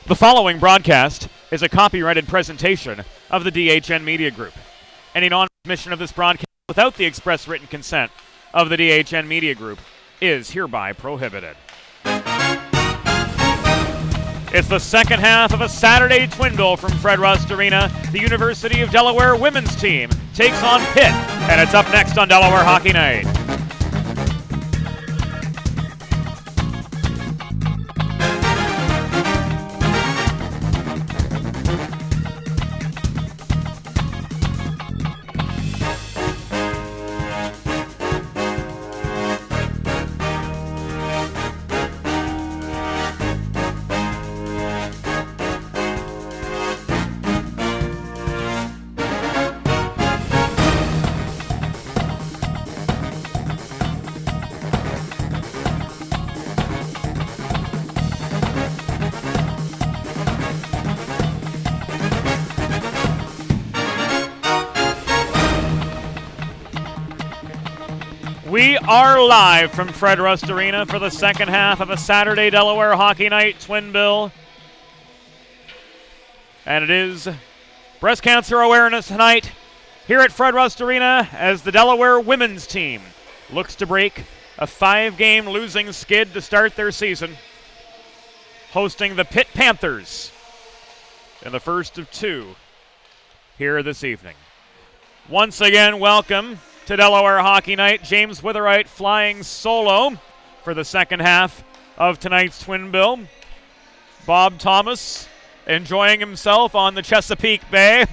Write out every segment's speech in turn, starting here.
The following broadcast is a copyrighted presentation of the DHN Media Group. Any non-transmission of this broadcast without the express written consent of the DHN Media Group is hereby prohibited. It's the second half of a Saturday twin bill from Fred Rust Arena. The University of Delaware women's team takes on Pitt, and it's up next on Delaware Hockey Night. We are live from Fred Rust Arena for the second half of a Saturday Delaware Hockey Night twin bill. And it is Breast Cancer Awareness Night here at Fred Rust Arena as the Delaware women's team looks to break a 5-game losing skid to start their season, hosting the Pitt Panthers in the first of two here this evening. Once again, welcome to Delaware Hockey Night. James Witherite flying solo for the second half of tonight's twin bill. Bob Thomas enjoying himself on the Chesapeake Bay,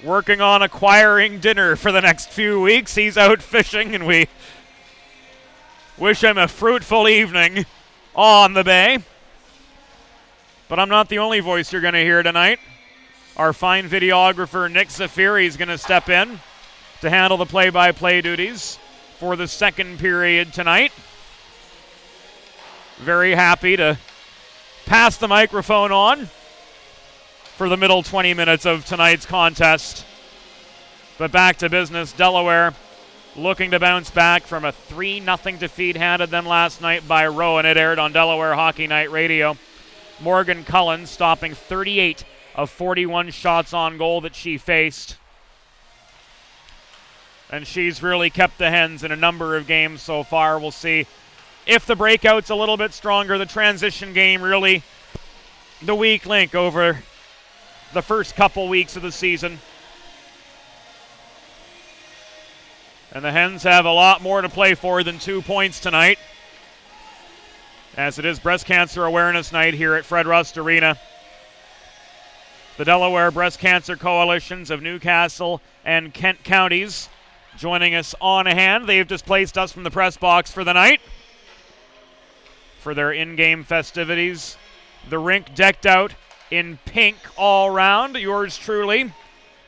working on acquiring dinner for the next few weeks. He's out fishing, and we wish him a fruitful evening on the bay. But I'm not the only voice you're going to hear tonight. Our fine videographer Nick Zafiri is going to step in to handle the play-by-play duties for the second period tonight. Very happy to pass the microphone on for the middle 20 minutes of tonight's contest. But back to business. Delaware looking to bounce back from a 3-0 defeat handed them last night by Rowan. It aired on Delaware Hockey Night Radio. Morgan Cullen stopping 38 of 41 shots on goal that she faced. And she's really kept the Hens in a number of games so far. We'll see if the breakout's a little bit stronger. The transition game really the weak link over the first couple weeks of the season. And the Hens have a lot more to play for than 2 points tonight, as it is Breast Cancer Awareness Night here at Fred Rust Arena. The Delaware Breast Cancer Coalitions of Newcastle and Kent counties joining us on hand. They've displaced us from the press box for the night for their in-game festivities. The rink decked out in pink all round. Yours truly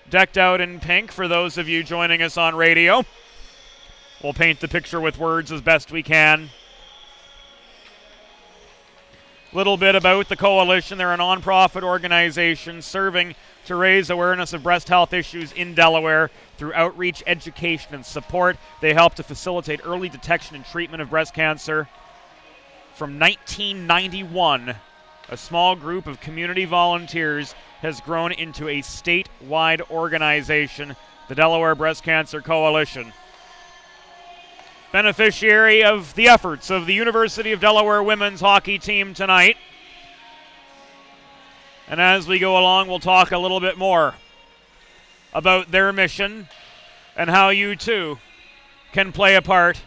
decked out in pink for those of you joining us on radio. We'll paint the picture with words as best we can. Little bit about the coalition. They're a nonprofit organization serving to raise awareness of breast health issues in Delaware through outreach, education, and support. They help to facilitate early detection and treatment of breast cancer. From 1991, a small group of community volunteers has grown into a statewide organization, the Delaware Breast Cancer Coalition. Beneficiary of the efforts of the University of Delaware women's hockey team tonight. And as we go along, we'll talk a little bit more about their mission and how you too can play a part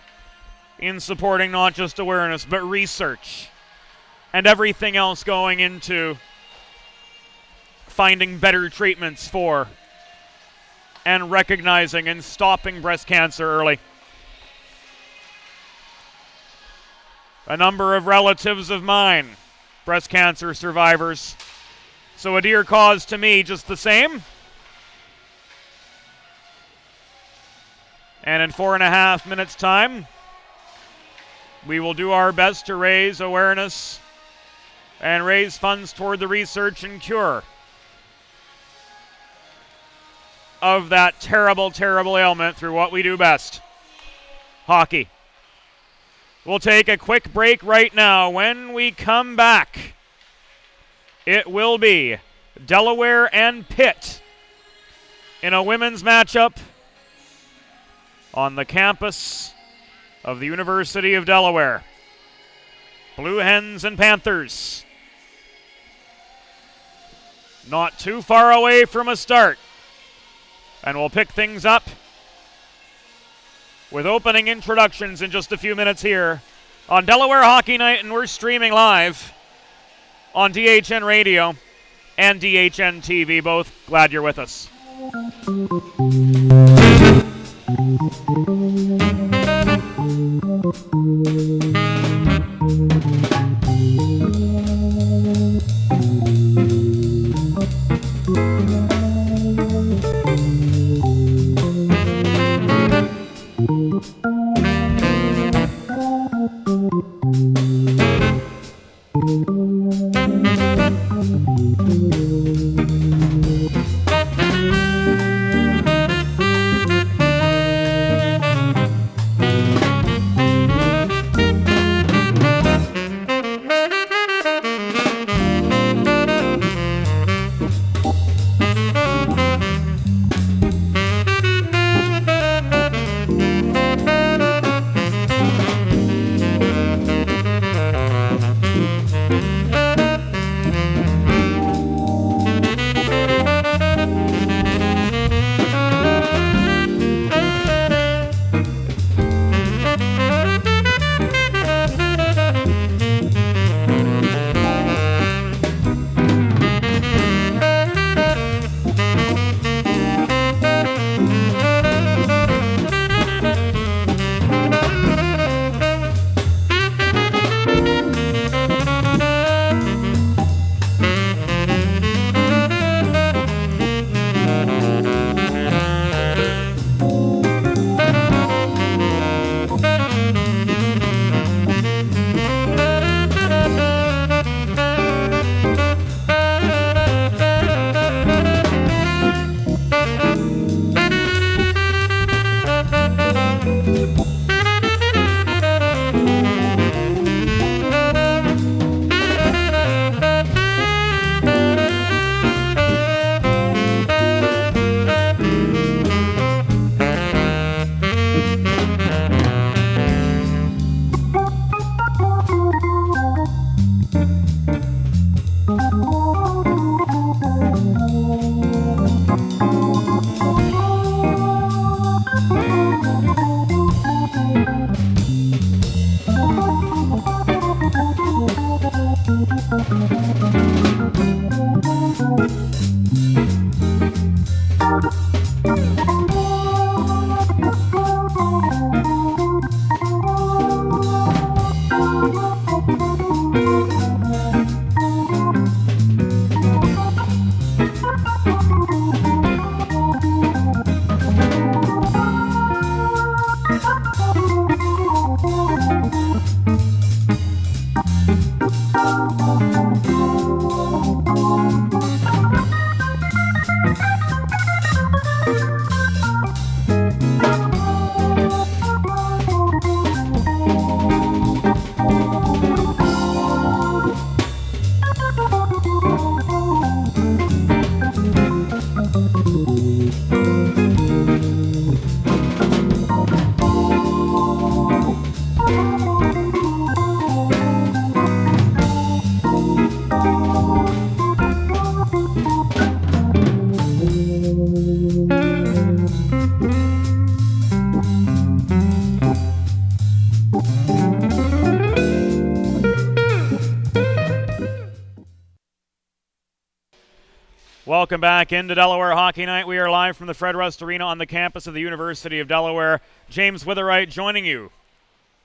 in supporting not just awareness, but research and everything else going into finding better treatments for and recognizing and stopping breast cancer early. A number of relatives of mine, breast cancer survivors. So a dear cause to me just the same. And in 4.5 minutes' time, we will do our best to raise awareness and raise funds toward the research and cure of that terrible, terrible ailment through what we do best, hockey. We'll take a quick break right now. When we come back, it will be Delaware and Pitt in a women's matchup on the campus of the University of Delaware. Blue Hens and Panthers. Not too far away from a start. And we'll pick things up with opening introductions in just a few minutes here on Delaware Hockey Night, and we're streaming live on DHN Radio and DHN TV. Both glad you're with us. Welcome back into Delaware Hockey Night. We are live from the Fred Rust Arena on the campus of the University of Delaware. James Witherite joining you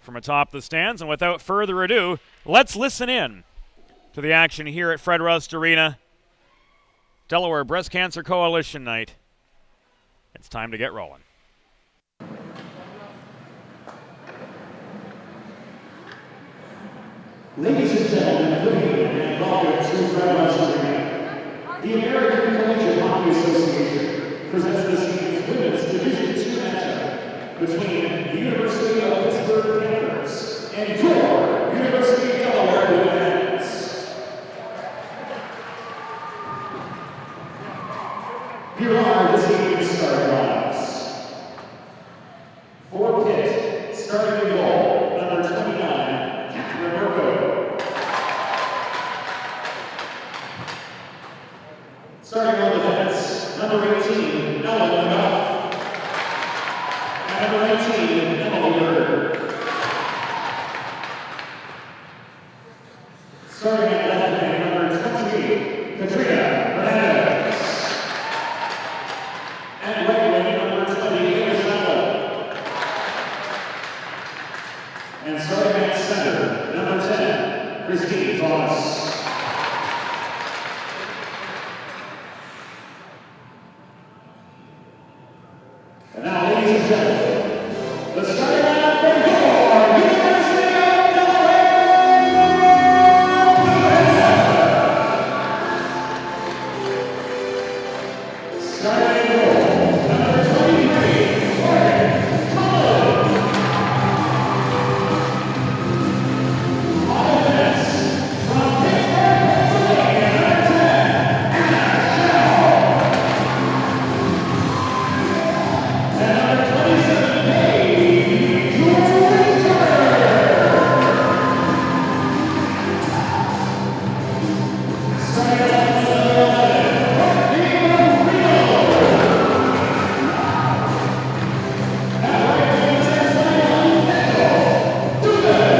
from atop the stands. And without further ado, let's listen in to the action here at Fred Rust Arena. Delaware Breast Cancer Coalition Night. It's time to get rolling. Ladies and gentlemen, good evening and welcome to Fred Rust Arena. The American Collegiate Hockey Association presents this evening's Women's Division II matchup between the University of Pittsburgh Panthers and your University of Delaware Women's. Here are this evening's starting lineups. For Pitt, starting in goal, number 29, Catherine Burko. Starting on defense, number 18, Ellen McGuff. And number 19, Emily Bird. Starting at left wing, number 28, Katrina Hernandez. And right wing, number 20, Eva. And starting at center, number 10, Christine Thomas. And now, ladies and gentlemen, the starting lineup for your University of Delaware! Starting in goal, number 23, Morgan Collins. On offense, from Pittsburgh, Pennsylvania, number 10, Anna Shell. And number 27, Paige Jordan. Starting off with number 11, Courtney Marino. At right wing, number 21, Echo Dugan.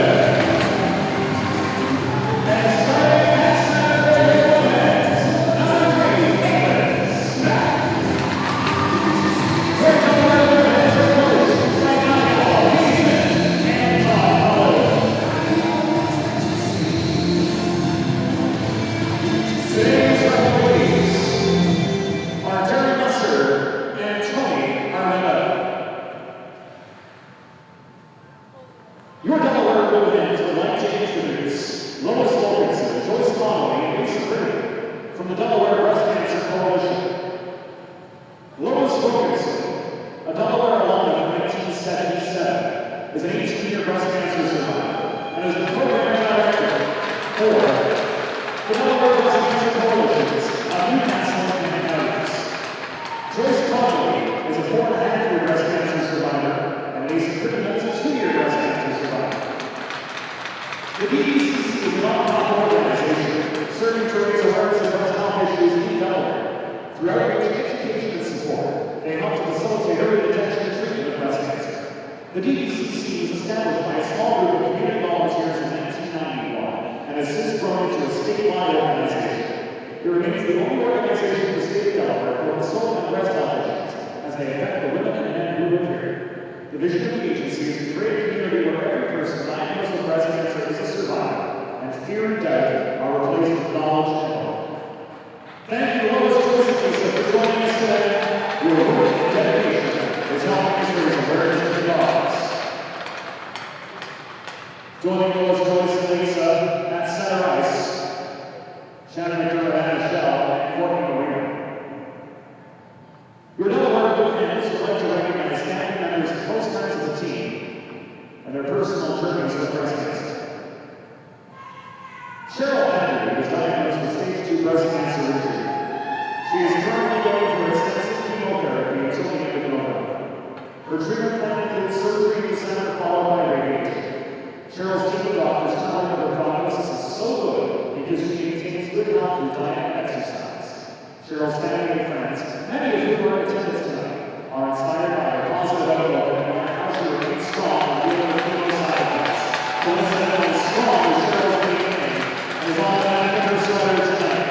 And starting at center for the Women's, number 3, Caitlin Smack. For Delaware Women's, her coach, right now, Houston and Todd Holland. Today's referees are Terry Musser and Tony Armetta. Your Delaware Women's would like to introduce Lois Wilkinson, Joyce Connolly, and Lisa Pregame from the Delaware Breast Cancer Coalition. Lois Wilkinson, a Delaware alum from 1977, is an 18-year breast cancer survivor and is the program director for the Delaware Breast Cancer Coalitions of Newcastle and Counties. Joyce Connolly is a 4.5-year breast cancer survivor, and Lisa Pregame is a 2-year breast cancer survivor. The DBCC is a non-profit organization serving to raise awareness of breast health issues in Delaware. Throughout which education and support, they help to facilitate early detection and treatment of breast cancer. The DBCC was established by a small group of community volunteers in 1991 and has since grown into a statewide organization. It remains the only organization in the state of Delaware focused solely on breast health issues as they affect the women and men who live here. The vision of the agency is to create a community where every person diagnosed with breast cancer is a survivor, and fear and doubt are replaced with knowledge and hope. Thank you, Lois, Joyce, and Lisa, for joining us today. Your work and dedication is helping us raise awareness of the cause. Joining Lois, Joyce, and Lisa at center ice, Shannon McDermott, Anna Shell, and Courtney Marino. Your Delaware Women's would like to recognize family members and close friends of the team and their personal journeys with breast cancer. Cheryl Andrew was diagnosed with stage 2 breast cancer injury. She is currently going for extensive chemotherapy until the end of November. Her treatment plan includes surgery in December followed by radiation. Cheryl's team of doctors tell her that her prognosis is so good because she maintains good health through diet and exercise. Cheryl's family and friends, many of whom are in attendance tonight, are inspired by her positive outlook and by how she remains strong in dealing with chemo side effects. Coincidentally strong as Cheryl's being named and is on the back of her sweater tonight.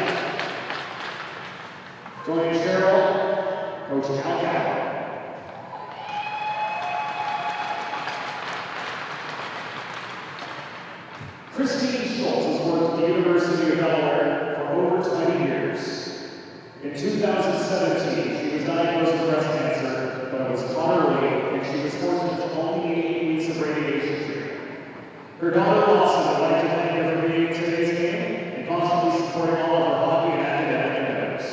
Christine Schultz has worked at the University of Delaware for over 20 years. In 2017, she was diagnosed with breast cancer, but it was caught early, and she was fortunate to only need 8 weeks of radiation treatment. Her daughter Lawson would like to thank her for being in today's game and constantly supporting all of her hockey and academic endeavors.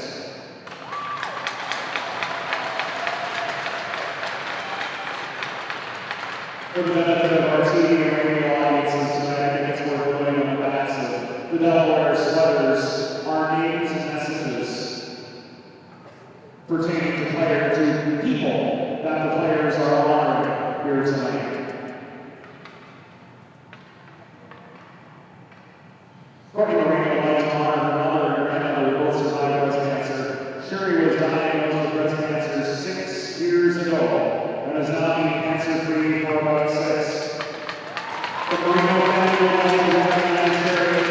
For the benefit of our TV and radio audiences tonight, I think it's worth putting on the backs of the Delaware sweaters our names and messages pertaining to people that the players are honoring here tonight. Courtney Marino would like to honor her mother and grandmother who both survived breast cancer. Sherry was diagnosed with breast cancer 6 years ago and has now been cancer-free for about 6. The Marino family would like to recognize Sherry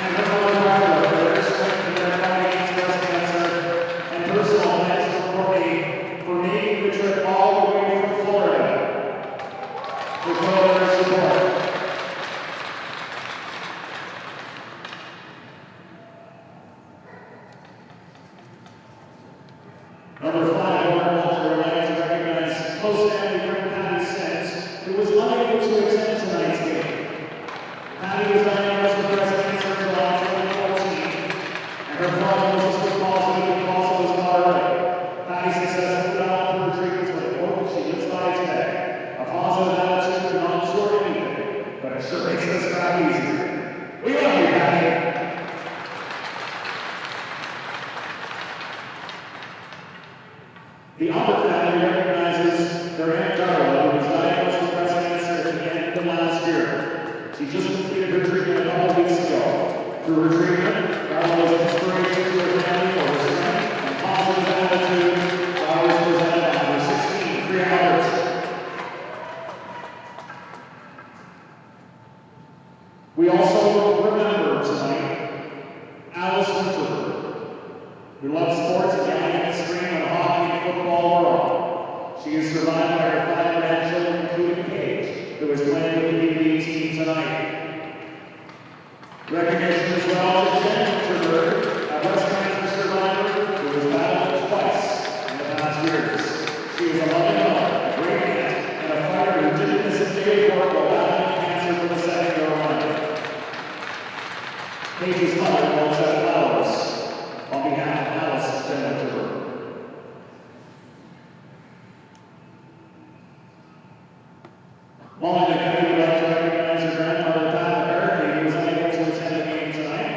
and her mother Barbara for their strength in their fight against breast cancer, and personal thanks to Courtney for making the trip all the way from Florida to show their support. Number 5, Warren Walter would like to recognize close family friend Patty Sims, who was unable to attend tonight's game. Patty was diagnosed with breast cancer in July 2014, and her prognosis was positive and also was caught early. Patty successfully battled her treatments with the hope that she lives by today. A positive attitude cannot cure anything, but it sure makes this crap easier. We love you, Patty. The Albert family recognizes their Aunt Darla, who was diagnosed with breast cancer at the end of last year. She just completed her treatment a couple weeks ago. Through her treatment, Darla was an inspiration to her family for her strength and positive attitude. Darla was presented on number 16, Priya Albert. We also remember tonight Alice Winterberg, who loves sports and yelling at the screen of hockey and football world. She is survived by her 5 grandchildren, including Paige, who is playing with the UV team tonight. Recognition as well to Jen Winterberg, a breast cancer survivor who has battled twice in the past years. She is a loving mother, a great aunt, and a fighter who didn't miss a day of work while battling cancer for the second go around. Paige's mother wants out flowers on behalf of Alice and Jen Winterberg. Molly McKenna would like to recognize her grandmother, Pat McCarthy, who was unable to attend the game tonight.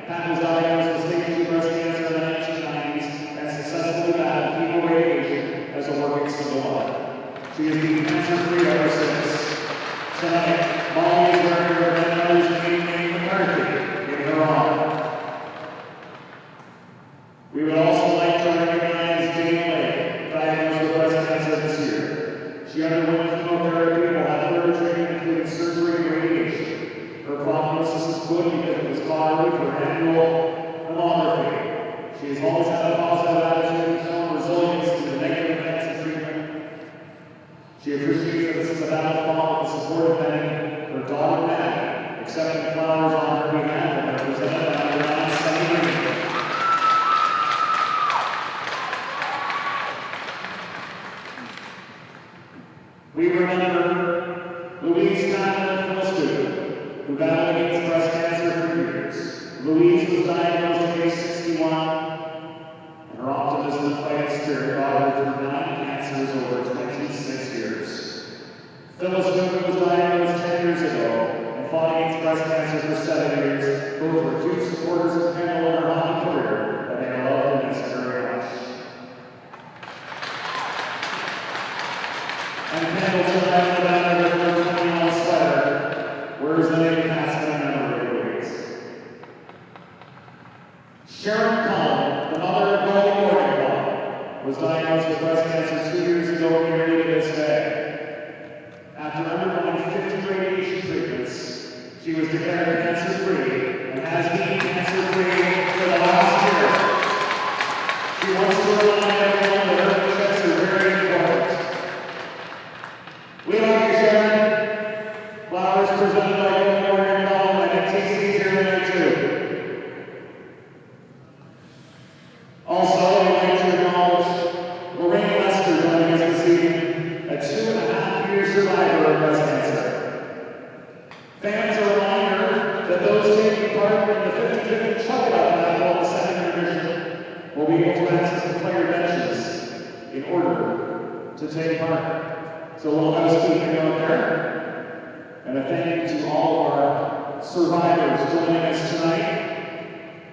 Pat was diagnosed with stage 2 breast cancer in the 1990s and successfully battled chemo radiation as a working single mother. She has been cancer-free ever since. Tonight, Molly is wearing her grandmother's name, McCarthy, in her honor. We would also like to recognize Jane Lake, diagnosed with breast cancer this year. She underwent chemotherapy and will have further treatment, including surgery and radiation. Her prognosis is good because it was caught early for annual mammography. She has always had a positive attitude and shown resilience to the negative effects of treatment. She appreciates that this is a battle fought with the support of many. Her daughter, Matt, accepting flowers on her behalf and represented by her aunt, Sunny. We remember Louise Conlon Philistine, who battled against breast cancer for years. Louise was diagnosed at age 61, and her optimism and fighting spirit brought her through 9 cancers over 26 years. Philistine was diagnosed 10 years ago and fought against breast cancer for 7 years. Both were huge supporters of Kendall in her hockey career, and they loved and missed her very much. And Kendall tonight in the banner with her 21 sweater wears the name Passman in memory ways. Sharon Cullen, the mother of Goldie Morgan Cullen, was diagnosed with breast cancer 2 years ago nearly to this day. After undergoing 50 radiation treatments, she was declared cancer-free and has been cancer-free for the last year. She wants to remind everyone that her checks are very important. We love you, Sharon. Flowers presented by Goldie Morgan Cullen. 2. Also, we'd like to acknowledge Lorraine Lester joining us this evening, a 2.5-year survivor of breast cancer. Fans, a reminder that those taking part in the 50-50 chuck-it-up battle in the second division will be able to access the player benches in order to take part. So a little housekeeping out there. And a thank you to all of our survivors joining us tonight,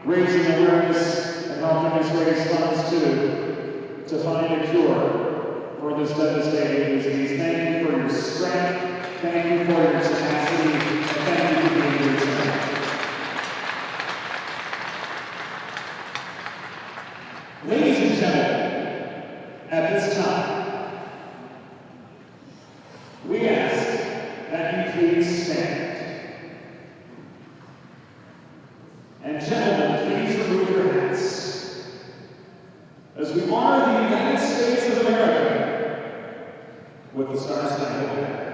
raising awareness and helping us raise funds too, to find a cure for this devastating disease. Thank you for your strength, thank you for your tenacity, and thank you for being here tonight. Ladies and gentlemen, at this time, we ask that you please stand. And gentlemen, please remove your hats as we honor the United States of America with the Star-Spangled Banner.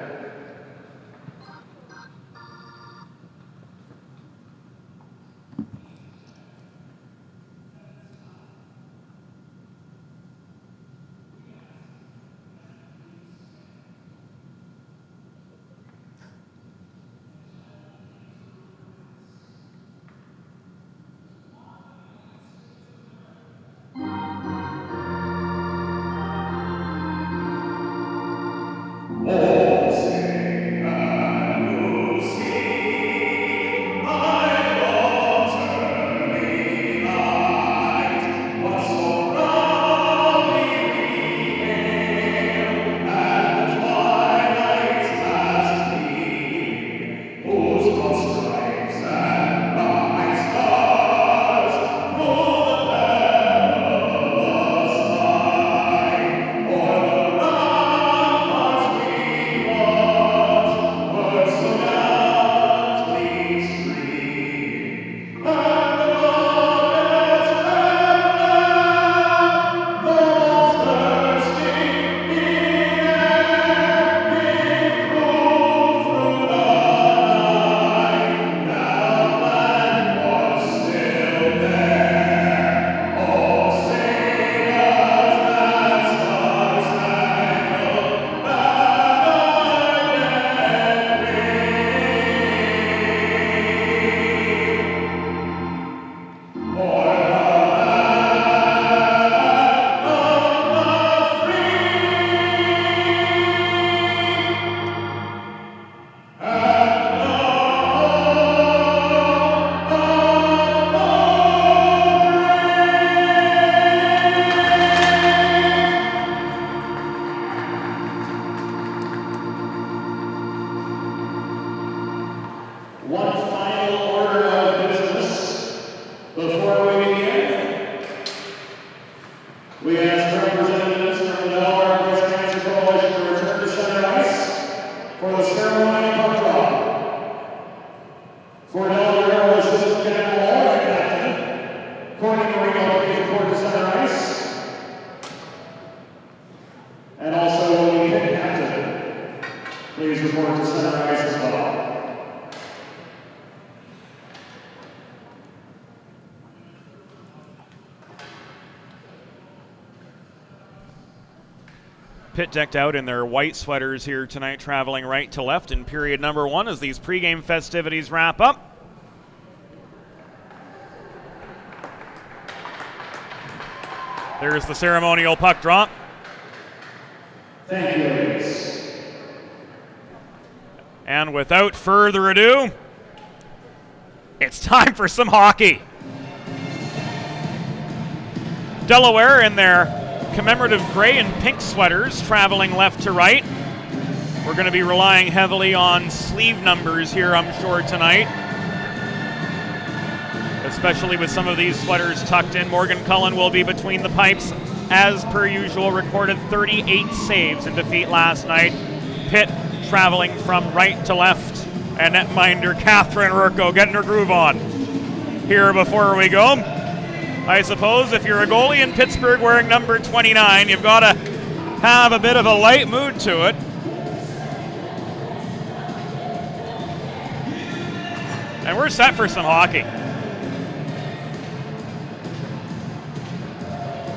We ask representatives from the Delaware Breast Cancer Coalition to return to center ice for the ceremony puck drop. For Delaware, Assistant Captain Laura Captain, Courtney Marino, please report to center ice. And also the Pitt Captain, please report to center ice as well. Pitt decked out in their white sweaters here tonight, traveling right to left in period number one as these pregame festivities wrap up. There's the ceremonial puck drop. Thank you, ladies. And without further ado, it's time for some hockey. Delaware in their commemorative gray and pink sweaters traveling left to right. We're going to be relying heavily on sleeve numbers here, I'm sure, tonight. Especially with some of these sweaters tucked in. Morgan Cullen will be between the pipes. As per usual, recorded 38 saves in defeat last night. Pitt traveling from right to left. And netminder Catherine Urko getting her groove on. Here before we go, I suppose if you're a goalie in Pittsburgh wearing number 29, you've got to have a bit of a light mood to it. And we're set for some hockey.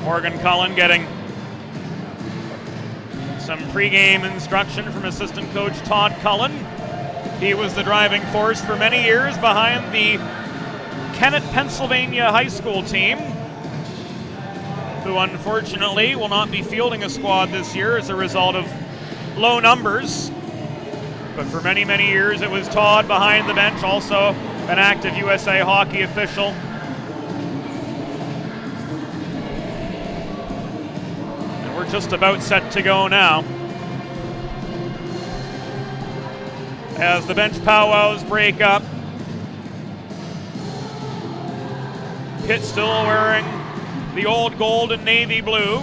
Morgan Cullen getting some pregame instruction from assistant coach Todd Cullen. He was the driving force for many years behind the Kennett, Pennsylvania high school team, who unfortunately will not be fielding a squad this year as a result of low numbers. But for many, many years it was Todd behind the bench, also an active USA hockey official. And we're just about set to go now, as the bench powwows break up. Pitt still wearing the old gold and navy blue.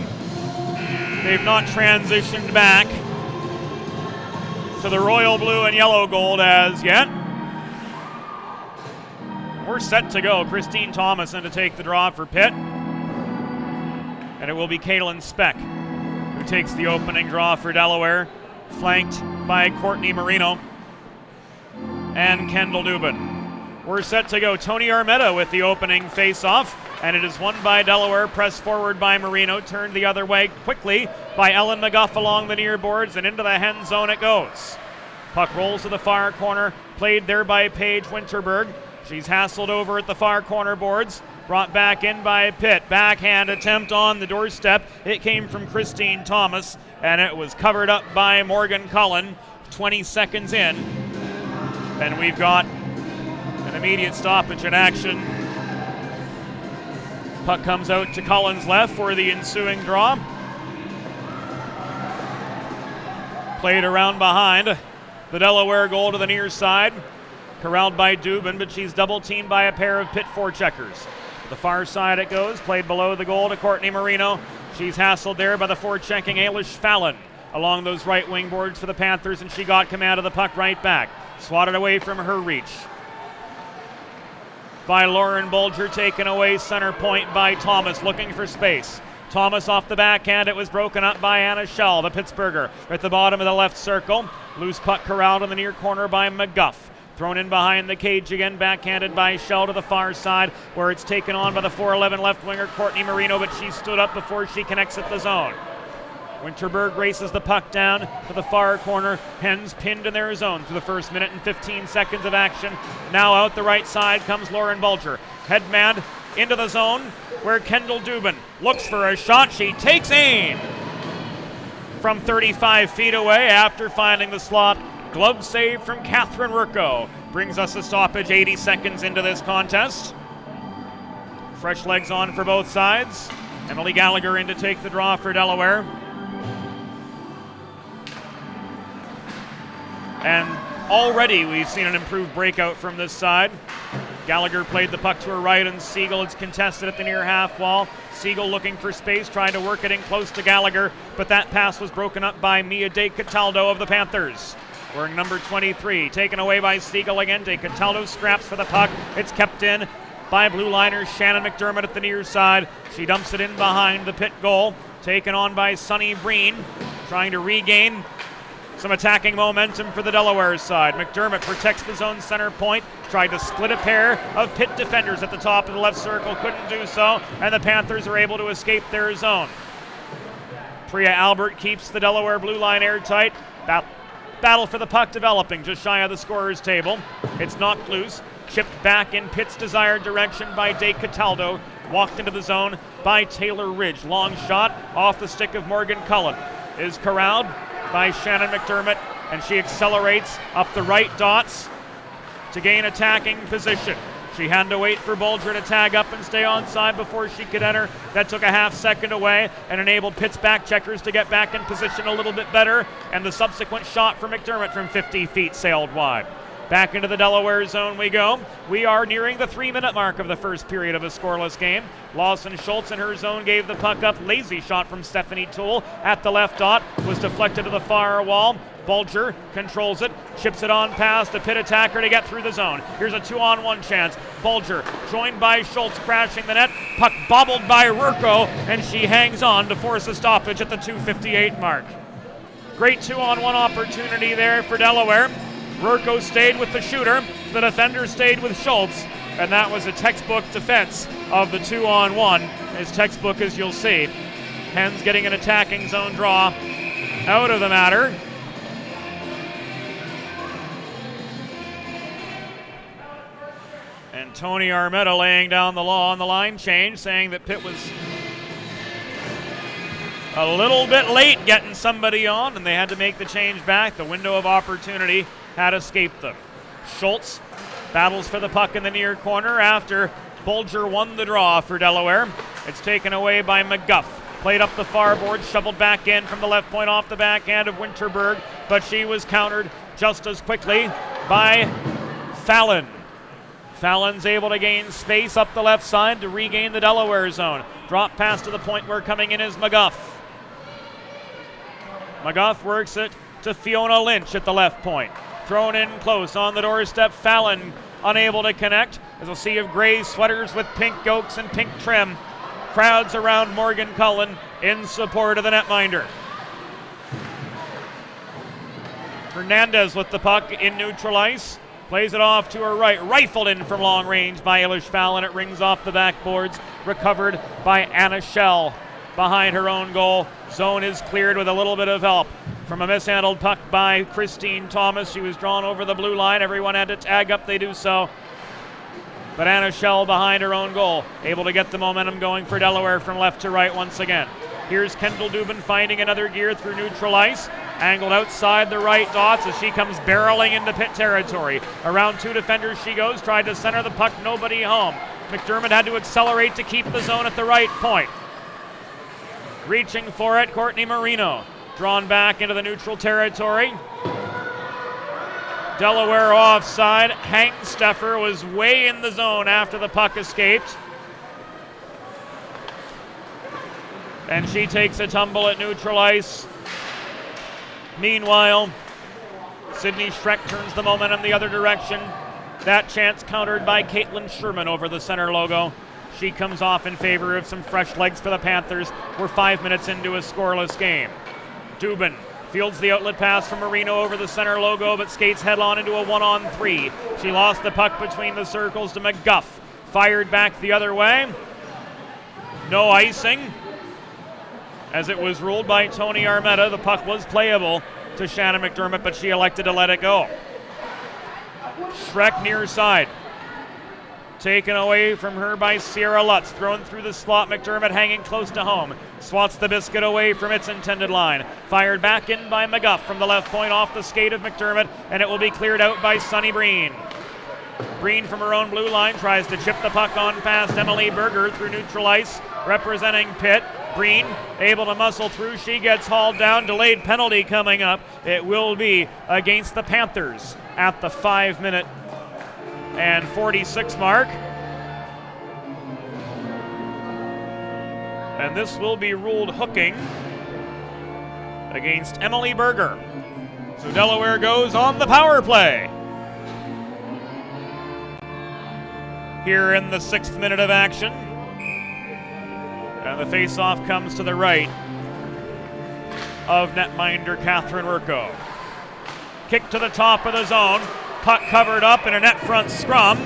They've not transitioned back to the royal blue and yellow gold as yet. We're set to go. Christine Thomas in to take the draw for Pitt. And it will be Kaylin Speck who takes the opening draw for Delaware, flanked by Courtney Marino and Kendall Dubin. We're set to go. Tony Armetta with the opening face-off, and it is won by Delaware, pressed forward by Marino, turned the other way quickly by Ellen McGuff along the near boards, and into the hen zone it goes. Puck rolls to the far corner, played there by Paige Winterberg. She's hassled over at the far corner boards, brought back in by Pitt. Backhand attempt on the doorstep. It came from Christine Thomas, and it was covered up by Morgan Cullen 20 seconds in. And we've got an immediate stoppage in action. Puck comes out to Cullen's left for the ensuing draw. Played around behind the Delaware goal to the near side. Corralled by Dubin, but she's double teamed by a pair of Pitt forecheckers. To the far side it goes, played below the goal to Courtney Marino. She's hassled there by the forechecking Ailish Fallon along those right wing boards for the Panthers, and she got command of the puck right back. Swatted away from her reach by Lauren Bulger, taken away center point by Thomas, looking for space. Thomas off the backhand, it was broken up by Anna Schell, the Pittsburgher, at the bottom of the left circle. Loose puck corralled in the near corner by McGuff. Thrown in behind the cage again, backhanded by Schell to the far side, where it's taken on by the 4'11 left winger Courtney Marino, but she stood up before she connects at the zone. Winterberg races the puck down to the far corner. Hens pinned in their zone through the first minute and 15 seconds of action. Now out the right side comes Lauren Bulger. Headman into the zone where Kendall Dubin looks for a shot. She takes aim from 35 feet away after finding the slot. Glove save from Catherine Rurko brings us a stoppage 80 seconds into this contest. Fresh legs on for both sides. Emily Gallagher in to take the draw for Delaware. And already we've seen an improved breakout from this side. Gallagher played the puck to her right, and Siegel, it's contested at the near half wall. Siegel looking for space, trying to work it in close to Gallagher, but that pass was broken up by Mia De Cataldo of the Panthers. Wearing number 23, taken away by Siegel again. De Cataldo scraps for the puck. It's kept in by blue liner Shannon McDermott at the near side. She dumps it in behind the Pitt goal. Taken on by Sunny Breen, trying to regain some attacking momentum for the Delaware side. McDermott protects the zone center point, tried to split a pair of Pitt defenders at the top of the left circle, couldn't do so, and the Panthers are able to escape their zone. Priya Albert keeps the Delaware blue line airtight. Battle for the puck developing just shy of the scorer's table. It's knocked loose, chipped back in Pitt's desired direction by De Cataldo, walked into the zone by Taylor Ridge. Long shot off the stick of Morgan Cullen is corralled by Shannon McDermott, and she accelerates up the right dots to gain attacking position. She had to wait for Bulger to tag up and stay onside before she could enter. That took a half second away and enabled Pitt's back checkers to get back in position a little bit better, and the subsequent shot from McDermott from 50 feet sailed wide. Back into the Delaware zone we go. We are nearing the 3-minute mark of the first period of a scoreless game. Lawson Schultz in her zone gave the puck up. Lazy shot from Stephanie Toole at the left dot. Was deflected to the far wall. Bulger controls it, chips it on past the Pitt attacker to get through the zone. Here's a 2-on-1 chance. Bulger joined by Schultz crashing the net. Puck bobbled by Rurko, and she hangs on to force a stoppage at the 2:58 mark. Great 2-on-1 opportunity there for Delaware. Rurko stayed with the shooter, the defender stayed with Schultz, and that was a textbook defense of the 2-on-1 as textbook as you'll see. Hens getting an attacking zone draw out of the matter. And Tony Armetta laying down the law on the line change, saying that Pitt was a little bit late getting somebody on, and they had to make the change back. The window of opportunity had escaped them. Schultz battles for the puck in the near corner after Bulger won the draw for Delaware. It's taken away by McGuff. Played up the far board, shoveled back in from the left point off the backhand of Winterberg, but she was countered just as quickly by Fallon. Fallon's able to gain space up the left side to regain the Delaware zone. Drop pass to the point where coming in is McGuff. McGuff works it to Fiona Lynch at the left point. Thrown in close on the doorstep. Fallon unable to connect. As a sea of gray sweaters with pink yokes and pink trim. Crowds around Morgan Cullen in support of the netminder. Hernandez with the puck in neutral ice. Plays it off to her right. Rifled in from long range by Eilish Fallon. It rings off the backboards. Recovered by Anna Schell behind her own goal. Zone is cleared with a little bit of help from a mishandled puck by Christine Thomas. She was drawn over the blue line. Everyone had to tag up. They do so. But Anna Schell behind her own goal, able to get the momentum going for Delaware from left to right once again. Here's Kendall Dubin finding another gear through neutral ice. Angled outside the right dots as she comes barreling into Pitt territory. Around two defenders she goes, tried to center the puck, nobody home. McDermott had to accelerate to keep the zone at the right point. Reaching for it, Courtney Marino. Drawn back into the neutral territory. Delaware offside. Hank Steffer was way in the zone after the puck escaped. And she takes a tumble at neutral ice. Meanwhile, Sydney Schreck turns the momentum the other direction. That chance countered by Caitlin Sherman over the center logo. She comes off in favor of some fresh legs for the Panthers. We're 5 minutes into a scoreless game. Dubin fields the outlet pass from Marino over the center logo, but skates headlong into a 1-on-3. She lost the puck between the circles to McGuff. Fired back the other way. No icing, as it was ruled by Tony Armetta. The puck was playable to Shannon McDermott, but she elected to let it go. Schreck near side. Taken away from her by Sierra Lutz. Thrown through the slot. McDermott hanging close to home. Swats the biscuit away from its intended line. Fired back in by McGuff from the left point off the skate of McDermott, and it will be cleared out by Sunny Breen. Breen from her own blue line tries to chip the puck on past Emily Berger through neutral ice, representing Pitt. Breen able to muscle through. She gets hauled down. Delayed penalty coming up. It will be against the Panthers at the 5-minute and 46 mark. And this will be ruled hooking against Emily Berger. So Delaware goes on the power play. Here in the 6th minute of action. And the face-off comes to the right of netminder Catherine Urko. Kick to the top of the zone. Puck covered up in a net front scrum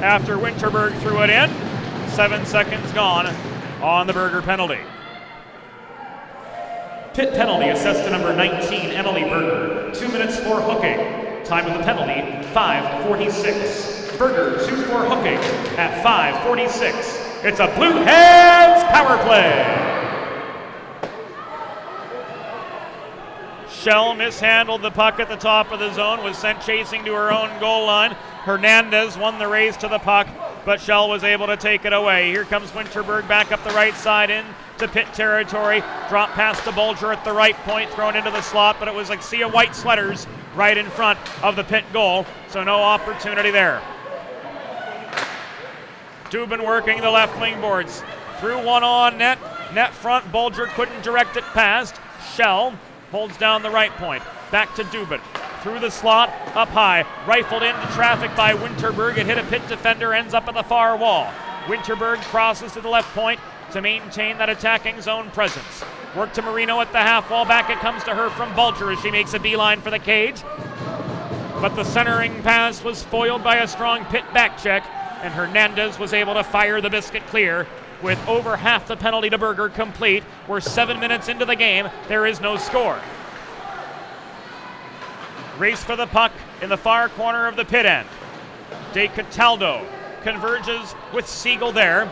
after Winterberg threw it in. 7 seconds gone on the Berger penalty. Pitt penalty assessed to number 19, Emily Berger. 2 minutes for hooking. Time of the penalty, 5:46. Berger 2 for hooking at 5:46. It's a Blue Hens power play. Schell mishandled the puck at the top of the zone, was sent chasing to her own goal line. Hernandez won the race to the puck, but Schell was able to take it away. Here comes Winterberg back up the right side into Pitt territory. Drop pass to Bulger at the right point, thrown into the slot, but it was like sea of white sweaters right in front of the Pitt goal, so no opportunity there. Dubin working the left wing boards. Through one on net. Net front, Bulger couldn't direct it past. Schell holds down the right point. Back to Dubin. Through the slot, up high. Rifled into traffic by Winterberg. It hit a Pitt defender, ends up at the far wall. Winterberg crosses to the left point to maintain that attacking zone presence. Work to Marino at the half wall. Back it comes to her from Bulger as she makes a beeline for the cage. But the centering pass was foiled by a strong Pitt back check, and Hernandez was able to fire the biscuit clear with over half the penalty to Berger complete. We're 7 minutes into the game. There is no score. Race for the puck in the far corner of the Pitt end. De Cataldo converges with Siegel there.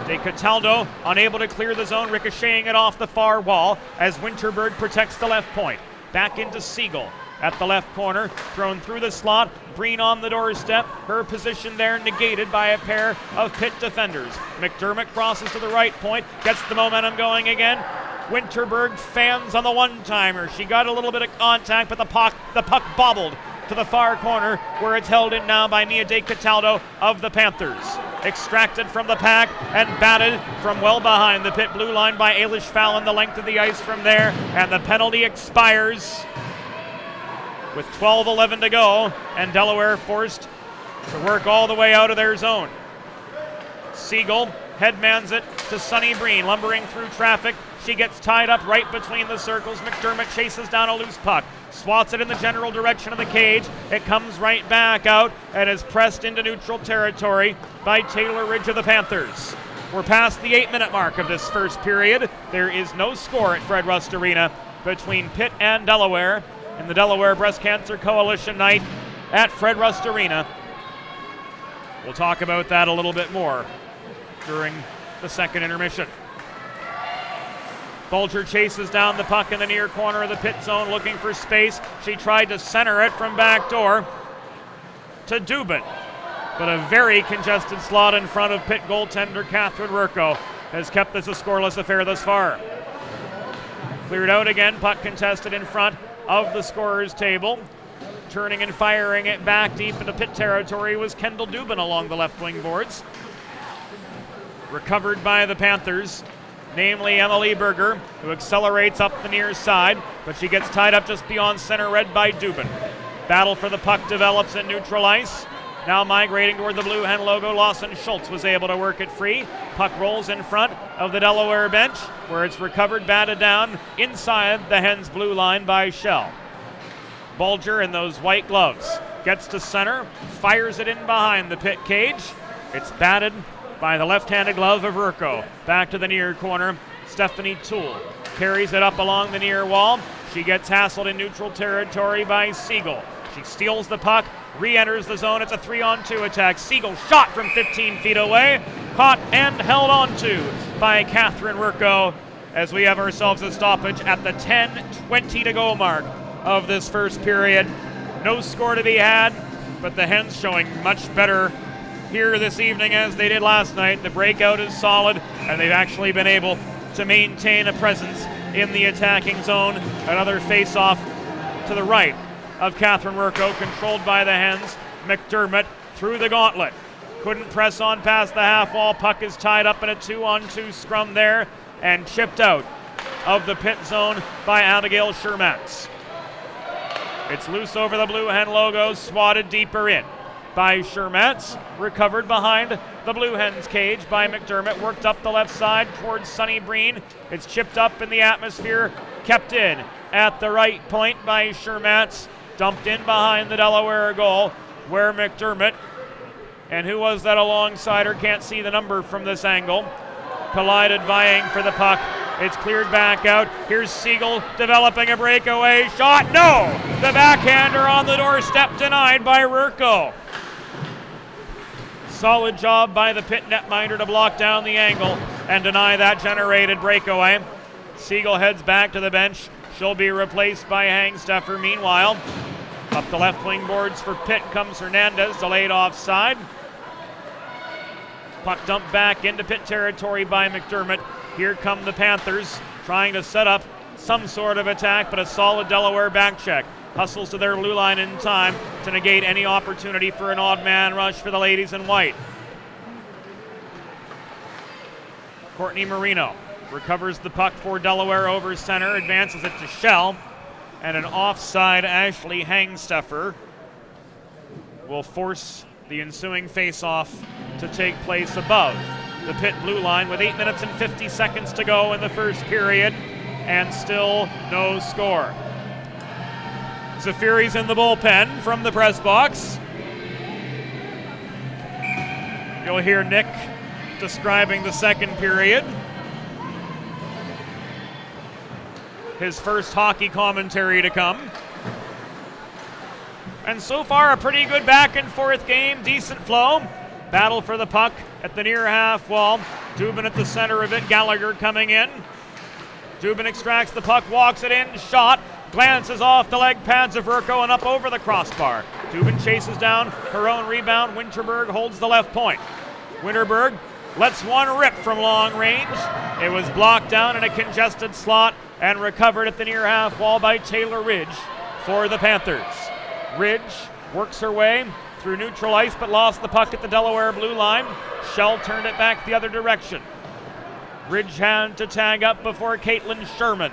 De Cataldo unable to clear the zone, ricocheting it off the far wall as Winterberg protects the left point. Back into Siegel at the left corner, thrown through the slot. Breen on the doorstep. Her position there negated by a pair of Pitt defenders. McDermott crosses to the right point, gets the momentum going again. Winterberg fans on the one-timer. She got a little bit of contact, but the puck bobbled to the far corner, where it's held in now by Mia De Cataldo of the Panthers. Extracted from the pack and batted from well behind the Pitt blue line by Ailish Fallon, the length of the ice from there, and the penalty expires with 12:11 to go, and Delaware forced to work all the way out of their zone. Siegel headmans it to Sunny Breen, lumbering through traffic. She gets tied up right between the circles. McDermott chases down a loose puck, swats it in the general direction of the cage. It comes right back out and is pressed into neutral territory by Taylor Ridge of the Panthers. We're past the 8-minute mark of this first period. There is no score at Fred Rust Arena between Pitt and Delaware in the Delaware Breast Cancer Coalition night at Fred Rust Arena. We'll talk about that a little bit more during the second intermission. Bulger chases down the puck in the near corner of the Pitt zone, looking for space. She tried to center it from backdoor to Dubin, but a very congested slot in front of Pitt goaltender Catherine Rurko has kept this a scoreless affair thus far. Cleared out again, puck contested in front of the scorer's table. Turning and firing it back deep into Pitt territory was Kendall Dubin along the left wing boards. Recovered by the Panthers, namely Emily Berger, who accelerates up the near side, but she gets tied up just beyond center red by Dubin. Battle for the puck develops in neutral ice. Now migrating toward the Blue Hen logo, Lawson Schultz was able to work it free. Puck rolls in front of the Delaware bench, where it's recovered, batted down inside the Hens blue line by Shell. Bulger in those white gloves gets to center, fires it in behind the Pitt cage. It's batted by the left-handed glove of Rurko. Back to the near corner, Stephanie Toole carries it up along the near wall. She gets hassled in neutral territory by Siegel. She steals the puck, re-enters the zone. It's a 3-on-2 attack. Siegel shot from 15 feet away, caught and held onto by Catherine Rurko, as we have ourselves a stoppage at the 10:20 to go mark of this first period. No score to be had, but the Hens showing much better here this evening as they did last night. The breakout is solid, and they've actually been able to maintain a presence in the attacking zone. Another face-off to the right of Catherine Rurko, controlled by the Hens. McDermott through the gauntlet. Couldn't press on past the half wall. Puck is tied up in a 2-on-2 scrum there and chipped out of the Pitt zone by Abigail Shermatz. It's loose over the Blue Hen logo, swatted deeper in by Shermatz, recovered behind the Blue Hens cage by McDermott, worked up the left side towards Sunny Breen. It's chipped up in the atmosphere, kept in at the right point by Shermatz, dumped in behind the Delaware goal, where McDermott, and who was that alongside her, can't see the number from this angle, collided vying for the puck. It's cleared back out. Here's Siegel developing a breakaway shot. No! The backhander on the doorstep, denied by Rurko. Solid job by the Pitt netminder to block down the angle and deny that generated breakaway. Siegel heads back to the bench. She'll be replaced by Hangsteffer. Meanwhile, up the left wing boards for Pitt comes Hernandez, delayed offside. Puck dumped back into Pitt territory by McDermott. Here come the Panthers, trying to set up some sort of attack, but a solid Delaware back check. Hustles to their blue line in time to negate any opportunity for an odd man rush for the ladies in white. Courtney Marino recovers the puck for Delaware over center, advances it to Shell, and an offside Ashley Hangsteffer will force the ensuing face-off to take place above the Pitt blue line with 8 minutes and 50 seconds to go in the first period, and still no score. Zafiri's in the bullpen from the press box. You'll hear Nick describing the second period. His first hockey commentary to come. And so far, a pretty good back and forth game, decent flow. Battle for the puck at the near half wall. Dubin at the center of it, Gallagher coming in. Dubin extracts the puck, walks it in, shot, glances off the leg pads of Verco and up over the crossbar. Dubin chases down her own rebound. Winterberg holds the left point. Winterberg lets one rip from long range. It was blocked down in a congested slot and recovered at the near half wall by Taylor Ridge for the Panthers. Ridge works her way through neutral ice but lost the puck at the Delaware blue line. Shell turned it back the other direction. Ridge had to tag up before Caitlin Sherman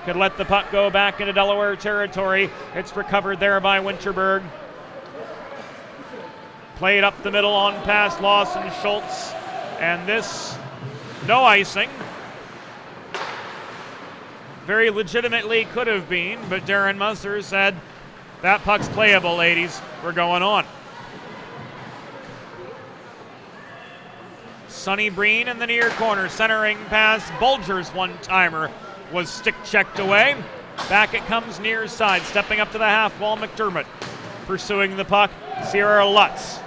could let the puck go back into Delaware territory. It's recovered there by Winterberg. Played up the middle on past Lawson Schultz. And this, no icing. Very legitimately could have been, but Darren Musser said, that puck's playable, ladies. We're going on. Sonny Breen in the near corner, centering pass. Bulger's one-timer was stick-checked away. Back it comes near side, stepping up to the half wall, McDermott. Pursuing the puck, Sierra Lutz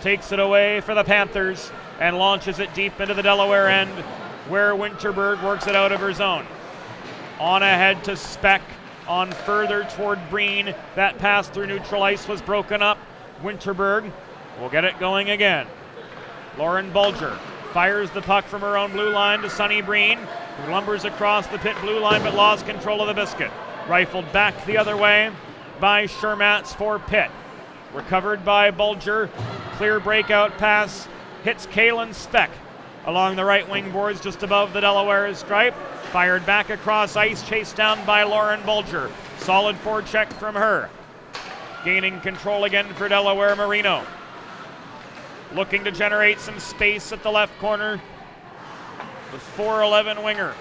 takes it away for the Panthers and launches it deep into the Delaware end, where Winterberg works it out of her zone. On ahead to Speck, on further toward Breen. That pass through neutral ice was broken up. Winterberg will get it going again. Lauren Bulger fires the puck from her own blue line to Sonny Breen, who lumbers across the Pitt blue line but lost control of the biscuit. Rifled back the other way by Shermatz for Pitt. Recovered by Bulger. Clear breakout pass. Hits Kaylin Speck along the right wing boards just above the Delaware stripe. Fired back across ice, chased down by Lauren Bulger. Solid forecheck from her. Gaining control again for Delaware, Marino. Looking to generate some space at the left corner. The 4'11 winger.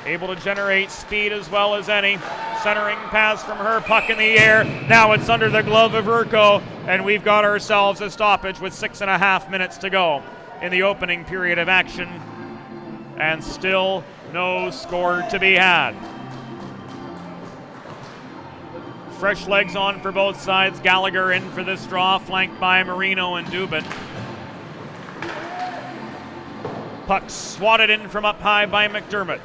Able to generate speed as well as any. Centering pass from her, puck in the air. Now it's under the glove of Urko, and we've got ourselves a stoppage with 6.5 minutes to go in the opening period of action. And still no score to be had. Fresh legs on for both sides. Gallagher in for this draw, flanked by Marino and Dubin. Puck swatted in from up high by McDermott.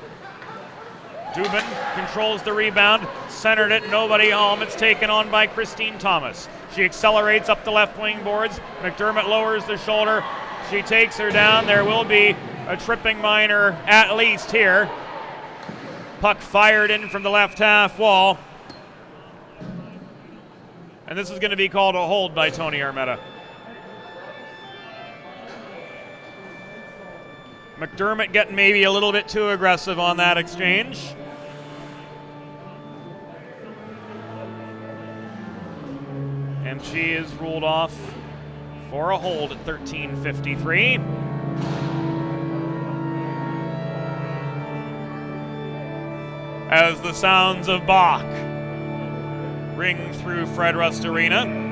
Dubin controls the rebound, centered it, nobody home. It's taken on by Christine Thomas. She accelerates up the left wing boards. McDermott lowers the shoulder. She takes her down. There will be a tripping minor at least here. Puck fired in from the left half wall. And this is going to be called a hold by Tony Armetta. McDermott getting maybe a little bit too aggressive on that exchange. And she is ruled off for a hold at 13:53. As the sounds of Bach ring through Fred Rust Arena.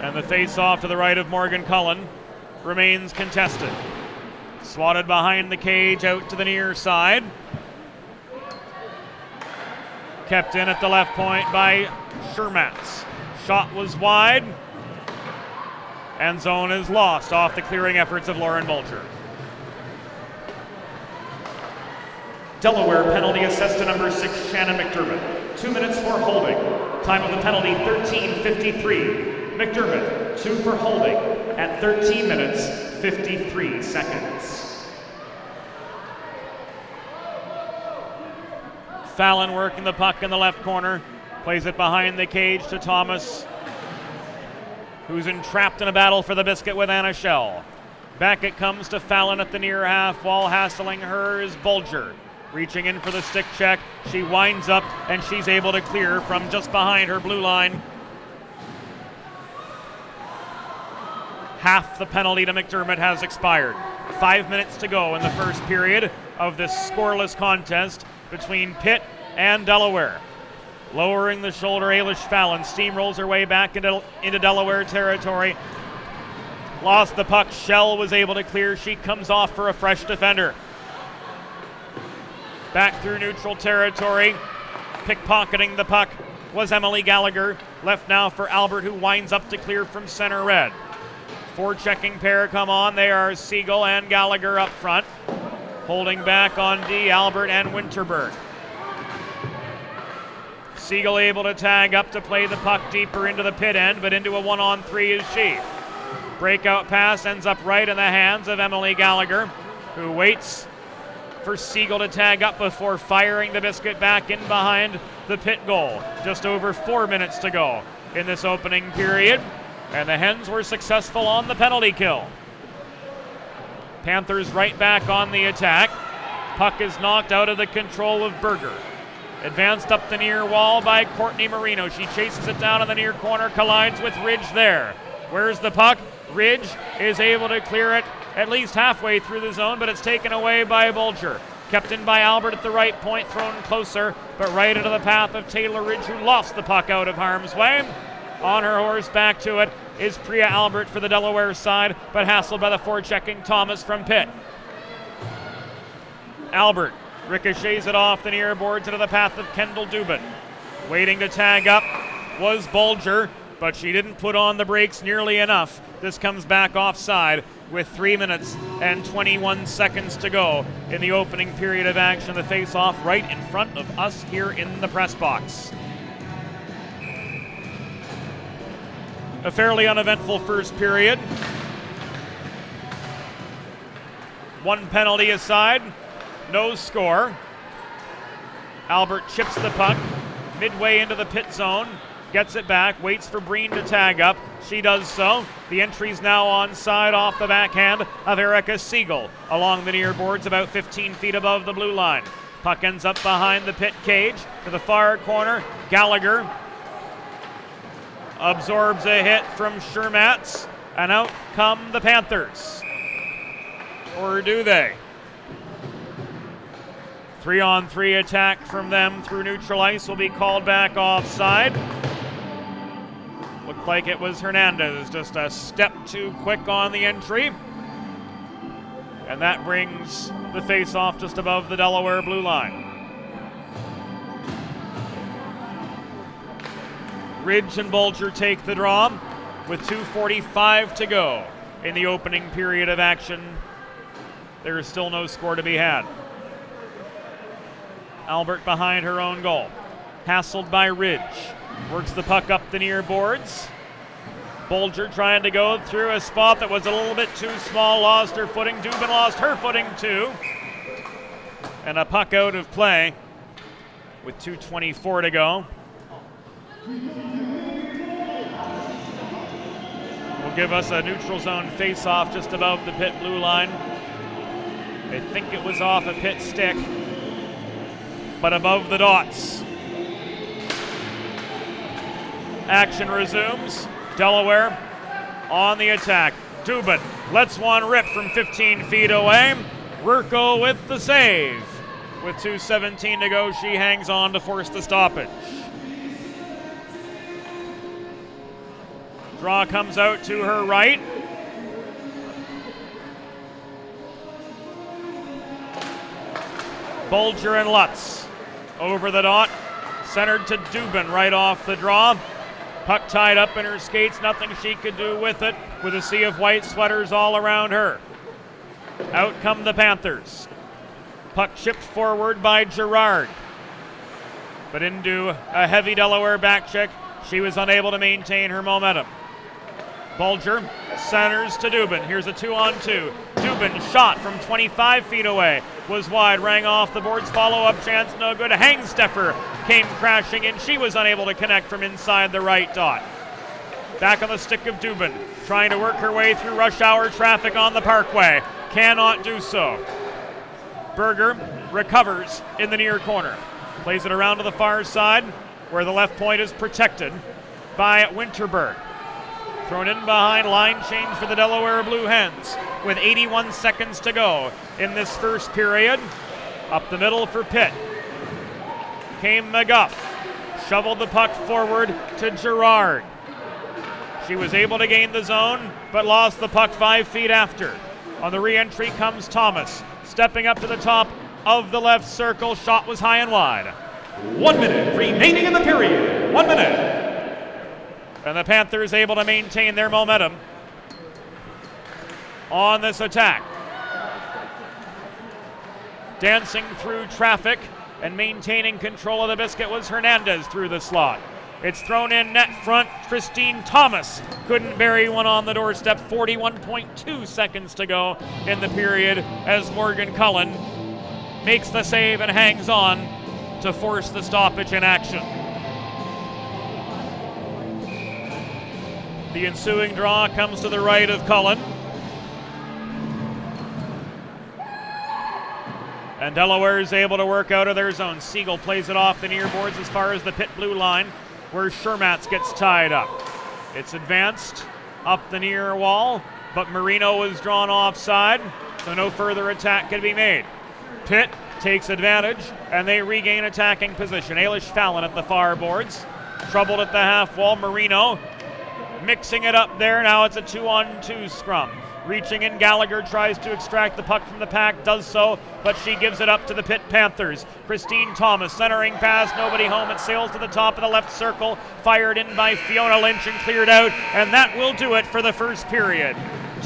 And the face-off to the right of Morgan Cullen remains contested. Swatted behind the cage out to the near side. Kept in at the left point by Shermatz. Shot was wide. And zone is lost off the clearing efforts of Lauren Bulger. Delaware penalty assessed to number 6, Shannon McDermott. 2 minutes for holding. Time of the penalty, 13:53. McDermott, 2 for holding at 13 minutes, 53 seconds. Fallon working the puck in the left corner. Plays it behind the cage to Thomas, who's entrapped in a battle for the biscuit with Anna Schell. Back it comes to Fallon at the near half wall. Hassling her is Bulger. Reaching in for the stick check. She winds up and she's able to clear from just behind her blue line. Half the penalty to McDermott has expired. 5 minutes to go in the first period of this scoreless contest between Pitt and Delaware. Lowering the shoulder, Ailish Fallon steamrolls her way back into Delaware territory. Lost the puck. Shell was able to clear. She comes off for a fresh defender. Back through neutral territory. Pickpocketing the puck was Emily Gallagher. Left now for Albert, who winds up to clear from center red. Forechecking pair come on. They are Siegel and Gallagher up front. Holding back on D, Albert and Winterberg. Siegel able to tag up to play the puck deeper into the pit end, but into a 1-on-3 is she. Breakout pass ends up right in the hands of Emily Gallagher, who waits for Siegel to tag up before firing the biscuit back in behind the Pitt goal. Just over 4 minutes to go in this opening period, and the Hens were successful on the penalty kill. Panthers right back on the attack. Puck is knocked out of the control of Berger. Advanced up the near wall by Courtney Marino. She chases it down in the near corner, collides with Ridge there. Where's the puck? Ridge is able to clear it at least halfway through the zone, but it's taken away by Bulger. Kept in by Albert at the right point, thrown closer, but right into the path of Taylor Ridge, who lost the puck out of harm's way. On her horse back to it is Priya Albert for the Delaware side, but hassled by the forechecking Thomas from Pitt. Albert ricochets it off the near boards into the path of Kendall Dubin. Waiting to tag up was Bulger, but she didn't put on the brakes nearly enough. This comes back offside with 3 minutes and 21 seconds to go in the opening period of action. The face-off right in front of us here in the press box. A fairly uneventful first period. One penalty aside. No score. Albert chips the puck midway into the pit zone, gets it back, waits for Breen to tag up. She does so. The entry's now onside off the backhand of Erica Siegel along the near boards about 15 feet above the blue line. Puck ends up behind the pit cage to the far corner. Gallagher absorbs a hit from Shermatz, and out come the Panthers. Or do they? 3-on-3 attack from them through neutral ice will be called back offside. Looked like it was Hernandez, just a step too quick on the entry. And that brings the face-off just above the Delaware blue line. Ridge and Bulger take the draw with 2:45 to go in the opening period of action. There is still no score to be had. Albert behind her own goal. Hassled by Ridge. Works the puck up the near boards. Bulger trying to go through a spot that was a little bit too small. Lost her footing. Dubin lost her footing too. And a puck out of play with 2:24 to go. Will give us a neutral zone face-off just above the Pitt blue line. I think it was off a Pitt stick, but above the dots. Action resumes. Delaware on the attack. Dubin lets one rip from 15 feet away. Rurko with the save. With 2:17 to go, she hangs on to force the stoppage. Draw comes out to her right. Bulger and Lutz over the dot. Centered to Dubin right off the draw. Puck tied up in her skates, nothing she could do with it, with a sea of white sweaters all around her. Out come the Panthers. Puck chipped forward by Girard, but into a heavy Delaware back check. She was unable to maintain her momentum. Bulger centers to Dubin. Here's a 2-on-2. Dubin shot from 25 feet away. Was wide, rang off the boards. Follow-up chance, no good. Hangsteffer came crashing in. She was unable to connect from inside the right dot. Back on the stick of Dubin, trying to work her way through rush hour traffic on the Parkway. Cannot do so. Berger recovers in the near corner. Plays it around to the far side, where the left point is protected by Winterberg. Thrown in behind, line change for the Delaware Blue Hens with 81 seconds to go in this first period. Up the middle for Pitt came McGuff. shoveled the puck forward to Girard. She was able to gain the zone, but lost the puck 5 feet after. On the re-entry comes Thomas, stepping up to the top of the left circle. Shot was high and wide. 1 minute remaining in the period. 1 minute. And the Panthers able to maintain their momentum on this attack. Dancing through traffic and maintaining control of the biscuit was Hernandez through the slot. It's thrown in net front. Christine Thomas couldn't bury one on the doorstep. 41.2 seconds to go in the period as Morgan Cullen makes the save and hangs on to force the stoppage in action. The ensuing draw comes to the right of Cullen. And Delaware is able to work out of their zone. Siegel plays it off the near boards as far as the Pitt blue line, where Shermatz gets tied up. It's advanced up the near wall, but Marino is drawn offside, so no further attack can be made. Pitt takes advantage, and they regain attacking position. Ailish Fallon at the far boards. Troubled at the half wall. Marino mixing it up there. Now it's a 2-on-2 scrum. Reaching in, Gallagher tries to extract the puck from the pack, does so, but she gives it up to the Pitt Panthers. Christine Thomas centering pass, nobody home. It sails to the top of the left circle, fired in by Fiona Lynch and cleared out, and that will do it for the first period.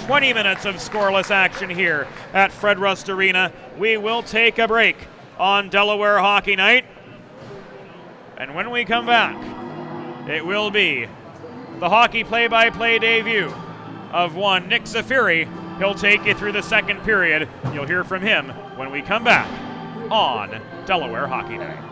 20 minutes of scoreless action here at Fred Rust Arena. We will take a break on Delaware Hockey Night, and when we come back, it will be the hockey play-by-play debut of one Nick Zafiri. He'll take you through the second period. You'll hear from him when we come back on Delaware Hockey Night.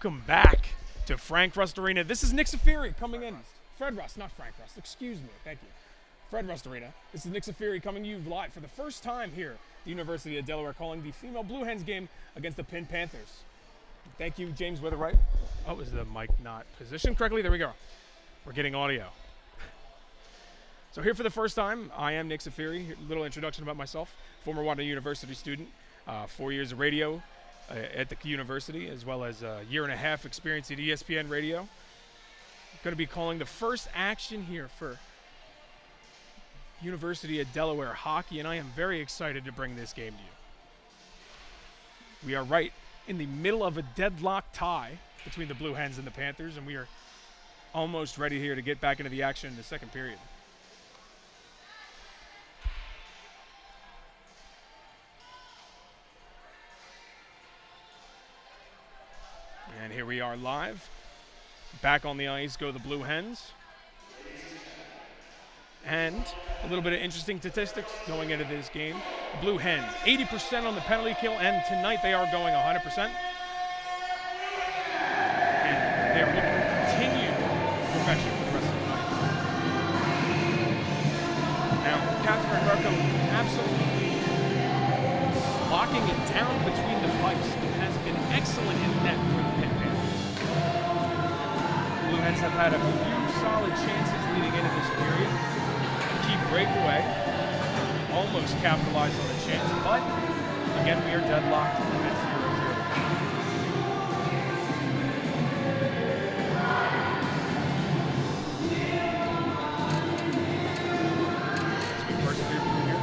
Welcome back to Frank Rust Arena. This is Nick Safiri coming in. Fred Rust, not Frank Rust. Excuse me. Thank you. Fred Rust Arena. This is Nick Safiri coming to you live for the first time here at the University of Delaware, calling the female Blue Hens game against the Pitt Panthers. Thank you, James Witherwright. Oh, is the mic not positioned correctly? There we go. We're getting audio. So here for the first time, I am Nick Zafiri. A little introduction about myself. Former Washington University student, 4 years of radio at the university, as well as a year and a half experience at ESPN Radio. Going to be calling the first action here for University of Delaware hockey, and I am very excited to bring this game to you. We are right in the middle of a deadlock tie between the Blue Hens and the Panthers, and we are almost ready here to get back into the action in the second period. And here we are live. Back on the ice go the Blue Hens. And a little bit of interesting statistics going into this game. Blue Hens, 80% on the penalty kill, and tonight they are going 100%. And they're looking to continue perfection for the rest of the night. Now, Catherine Rocco absolutely locking it down between the pipes and has been excellent in net for the Pitt Panthers. Blue Hens have had a few solid chances leading into this period. Key breakaway, almost capitalized on the chance, but again we are deadlocked at 0-0. Let's be persevere through here.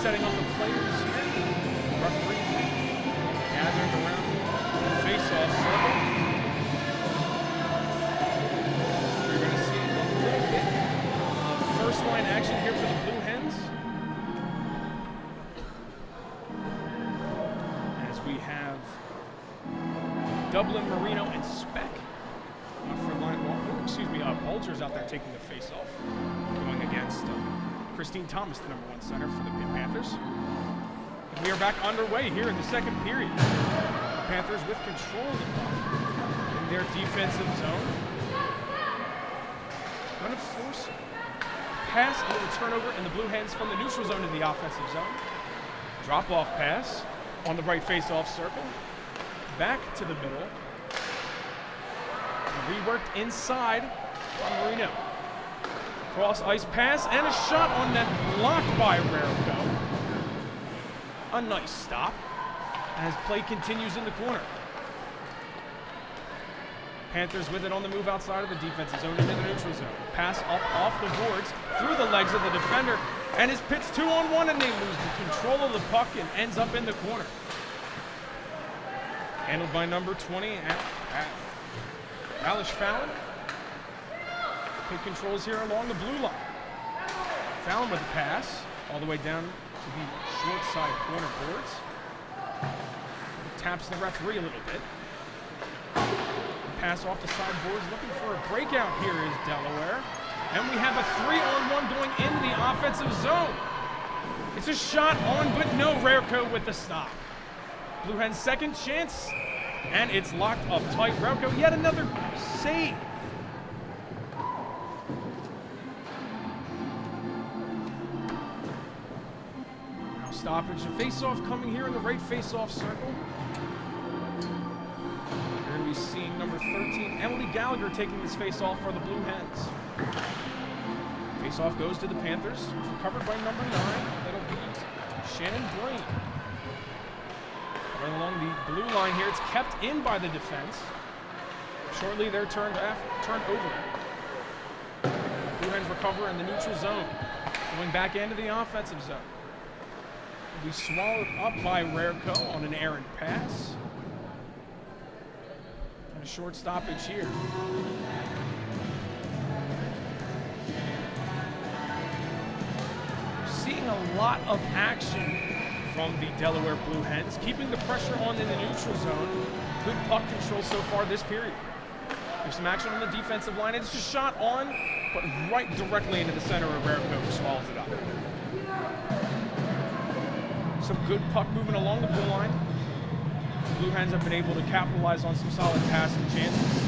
Setting up the players here. Referee gathering around the face-off circle. We're going to see a little bit of first-line action here for the Blue Hens. As we have Dublin, Marino, and Speck on front line. Bulger's out there taking the face-off, going against Christine Thomas, the number 1 center for the Pitt Panthers. And we are back underway here in the second period. The Panthers with control of the puck in their defensive zone. Going to force a pass, a little turnover, and the Blue Hens from the neutral zone to the offensive zone. Drop-off pass on the right face-off circle. Back to the middle. Reworked inside on Marino. Cross ice pass and a shot on net blocked by Rarico. A nice stop as play continues in the corner. Panthers with it on the move outside of the defensive zone into the neutral zone. Pass up off the boards through the legs of the defender, and his Pitt's 2-on-1, and they lose the control of the puck and ends up in the corner. Handled by number 20, Alish Fallon. Pitt controls here along the blue line. Fallon with a pass all the way down to the short side corner boards. Taps the referee a little bit. Pass off the side boards, looking for a breakout here is Delaware. And we have a 3-on-1 going into the offensive zone. It's a shot on, but no, Rarico with the stop. Blue Hens' second chance, and it's locked up tight. Rarico yet another save. Now stoppage, a face-off coming here in the right face-off circle. We're going to be seeing number 13, Emily Gallagher, taking this face-off for the Blue Hens. Face-off goes to the Panthers. It's recovered by number 9. That'll be Shannon Blaine. Right along the blue line here. It's kept in by the defense. Shortly, they're turned over. Blue Hens recover in the neutral zone. Going back into the offensive zone. Will be swallowed up by Rarico on an errant pass. And a short stoppage here. Seeing a lot of action from the Delaware Blue Hens, keeping the pressure on in the neutral zone. Good puck control so far this period. There's some action on the defensive line. It's just shot on, but right directly into the center of Rarico, who swallows it up. Some good puck movement along the blue line. Blue Hens have been able to capitalize on some solid passing chances.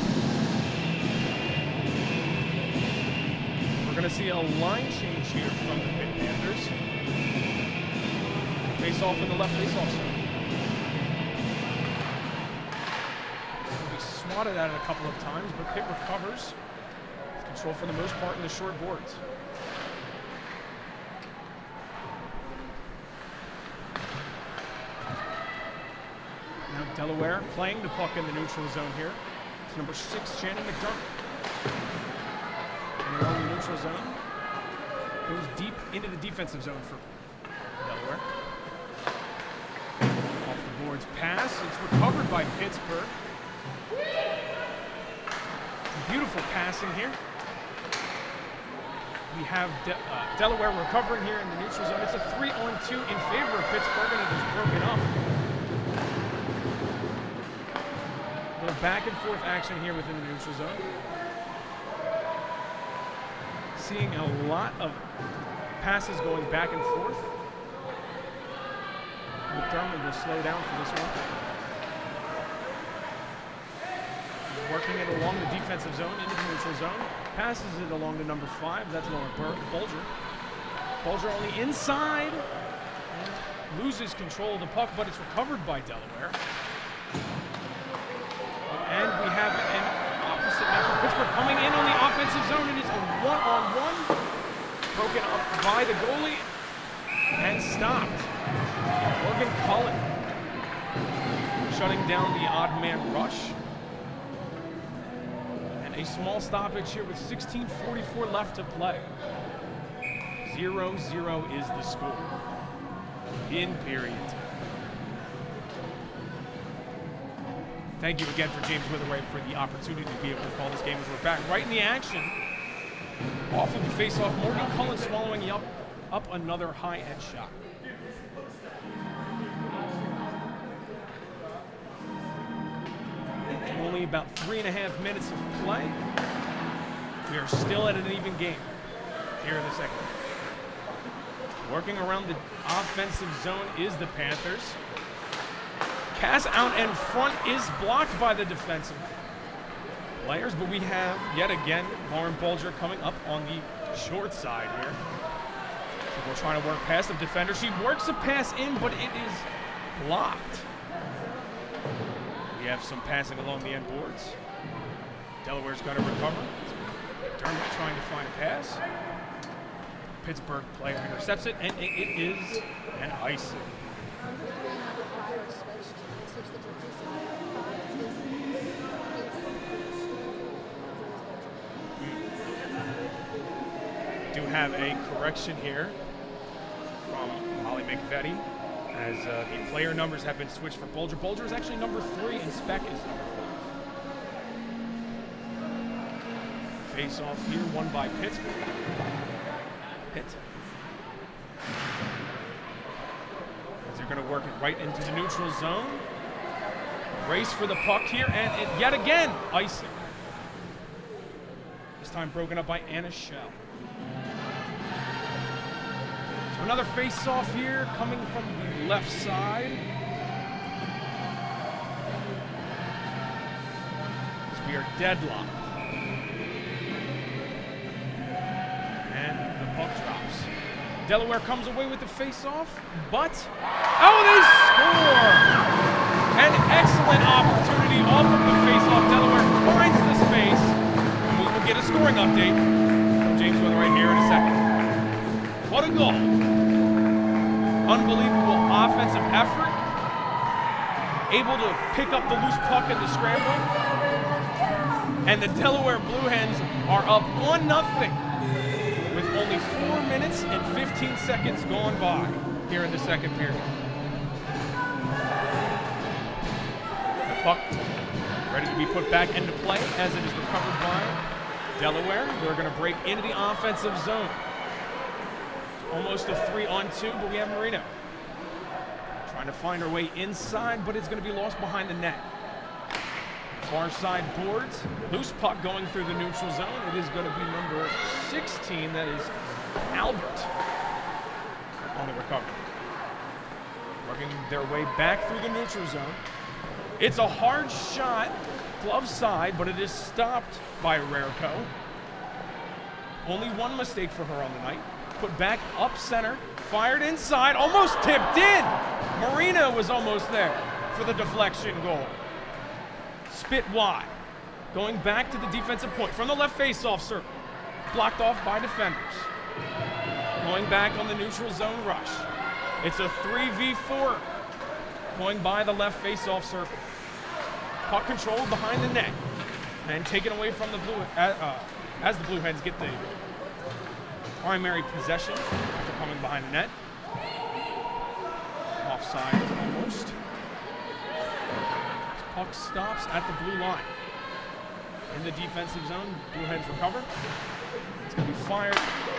We're going to see a line change here from the Pitt Panthers. Face off in the left face-off zone. We swatted at it a couple of times, but Pitt recovers. Control for the most part in the short boards. Now Delaware playing the puck in the neutral zone here. It's number 6, Shannon McDermott. And along the neutral zone. Goes deep into the defensive zone for Delaware. Off the boards pass. It's recovered by Pittsburgh. Beautiful passing here. We have Delaware recovering here in the neutral zone. It's a 3-on-2 in favor of Pittsburgh, and it is broken up. A little back and forth action here within the neutral zone. Seeing a lot of passes going back and forth. McDermott will slow down for this one. Working it along the defensive zone into the neutral zone. Passes it along to number 5. That's Lauren Bulger. Bulger only inside. And loses control of the puck, but it's recovered by Delaware. And we have an opposite man from Pittsburgh coming in on the offensive zone. It is a one-on-one. Broken up by the goalie and stopped. Morgan Cullen shutting down the odd man rush. A small stoppage here with 16:44 left to play. 0-0 is the score in period. Thank you again for James Witherwright for the opportunity to be able to call this game as we're back right in the action. Off of the face-off, Morgan Cullen swallowing up another high-end shot. Only about 3.5 minutes of play. We are still at an even game here in the second. Working around the offensive zone is the Panthers. Pass out in front is blocked by the defensive players, but we have, yet again, Lauren Bulger coming up on the short side here. So we're trying to work past the defender. She works a pass in, but it is blocked. We have some passing along the end boards. Delaware's going to recover. Dermott trying to find a pass. Pittsburgh player intercepts it, and it is an icing. We do have a correction here from Molly McVetti, as the player numbers have been switched for Bulger. Bulger is actually number 3 and Speck is number 5. Face off here, won by Pittsburgh. Pitt. As they're going to work it right into the neutral zone. Race for the puck here, and it yet again, icing. This time broken up by Anna Schell. So another face-off here coming from the left side. As we are deadlocked. And the puck drops. Delaware comes away with the face-off, but they score! An excellent opportunity off of the face-off. Delaware finds the space, and we will get a scoring update from James Witherwright here in a second. What a goal! Unbelievable offensive effort. Able to pick up the loose puck in the scramble. And the Delaware Blue Hens are up 1-0 with only 4 minutes and 15 seconds gone by here in the second period. The puck ready to be put back into play as it is recovered by Delaware. They're going to break into the offensive zone. Almost a 3-on-2, but we have Marino trying to find her way inside, but it's going to be lost behind the net. Far side boards, loose puck going through the neutral zone. It is going to be number 16, that is Albert, on the recovery. Working their way back through the neutral zone. It's a hard shot, glove side, but it is stopped by Rarico. Only one mistake for her on the night. Put back up center, fired inside, almost tipped in. Marina was almost there for the deflection goal. Spit wide, going back to the defensive point from the left face-off circle. Blocked off by defenders. Going back on the neutral zone rush. It's a 3v4 going by the left face-off circle. Puck controlled behind the net and taken away from the Blue as the Blue Hens get the primary possession after coming behind the net. Offside almost. Puck stops at the blue line. In the defensive zone, Blue Hens recover. It's going to be fired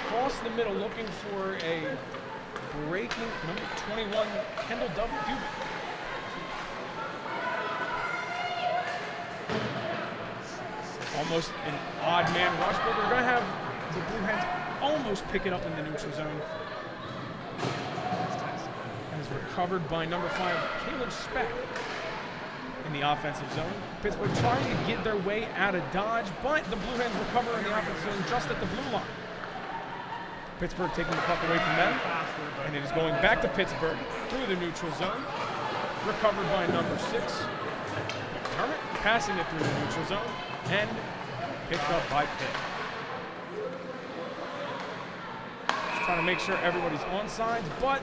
across the middle, looking for a breaking number 21, Kendall Dubin. Almost an odd man rush, but we're going to have the Blue Hens almost pick it up in the neutral zone. As recovered by number 5, Caleb Speck in the offensive zone. Pittsburgh trying to get their way out of dodge, but the Blue Hens recover in the offensive zone just at the blue line. Pittsburgh taking the puck away from them, and it is going back to Pittsburgh through the neutral zone. Recovered by number 6, Hermit, passing it through the neutral zone, and picked up by Pitt. Just trying to make sure everybody's on sides, but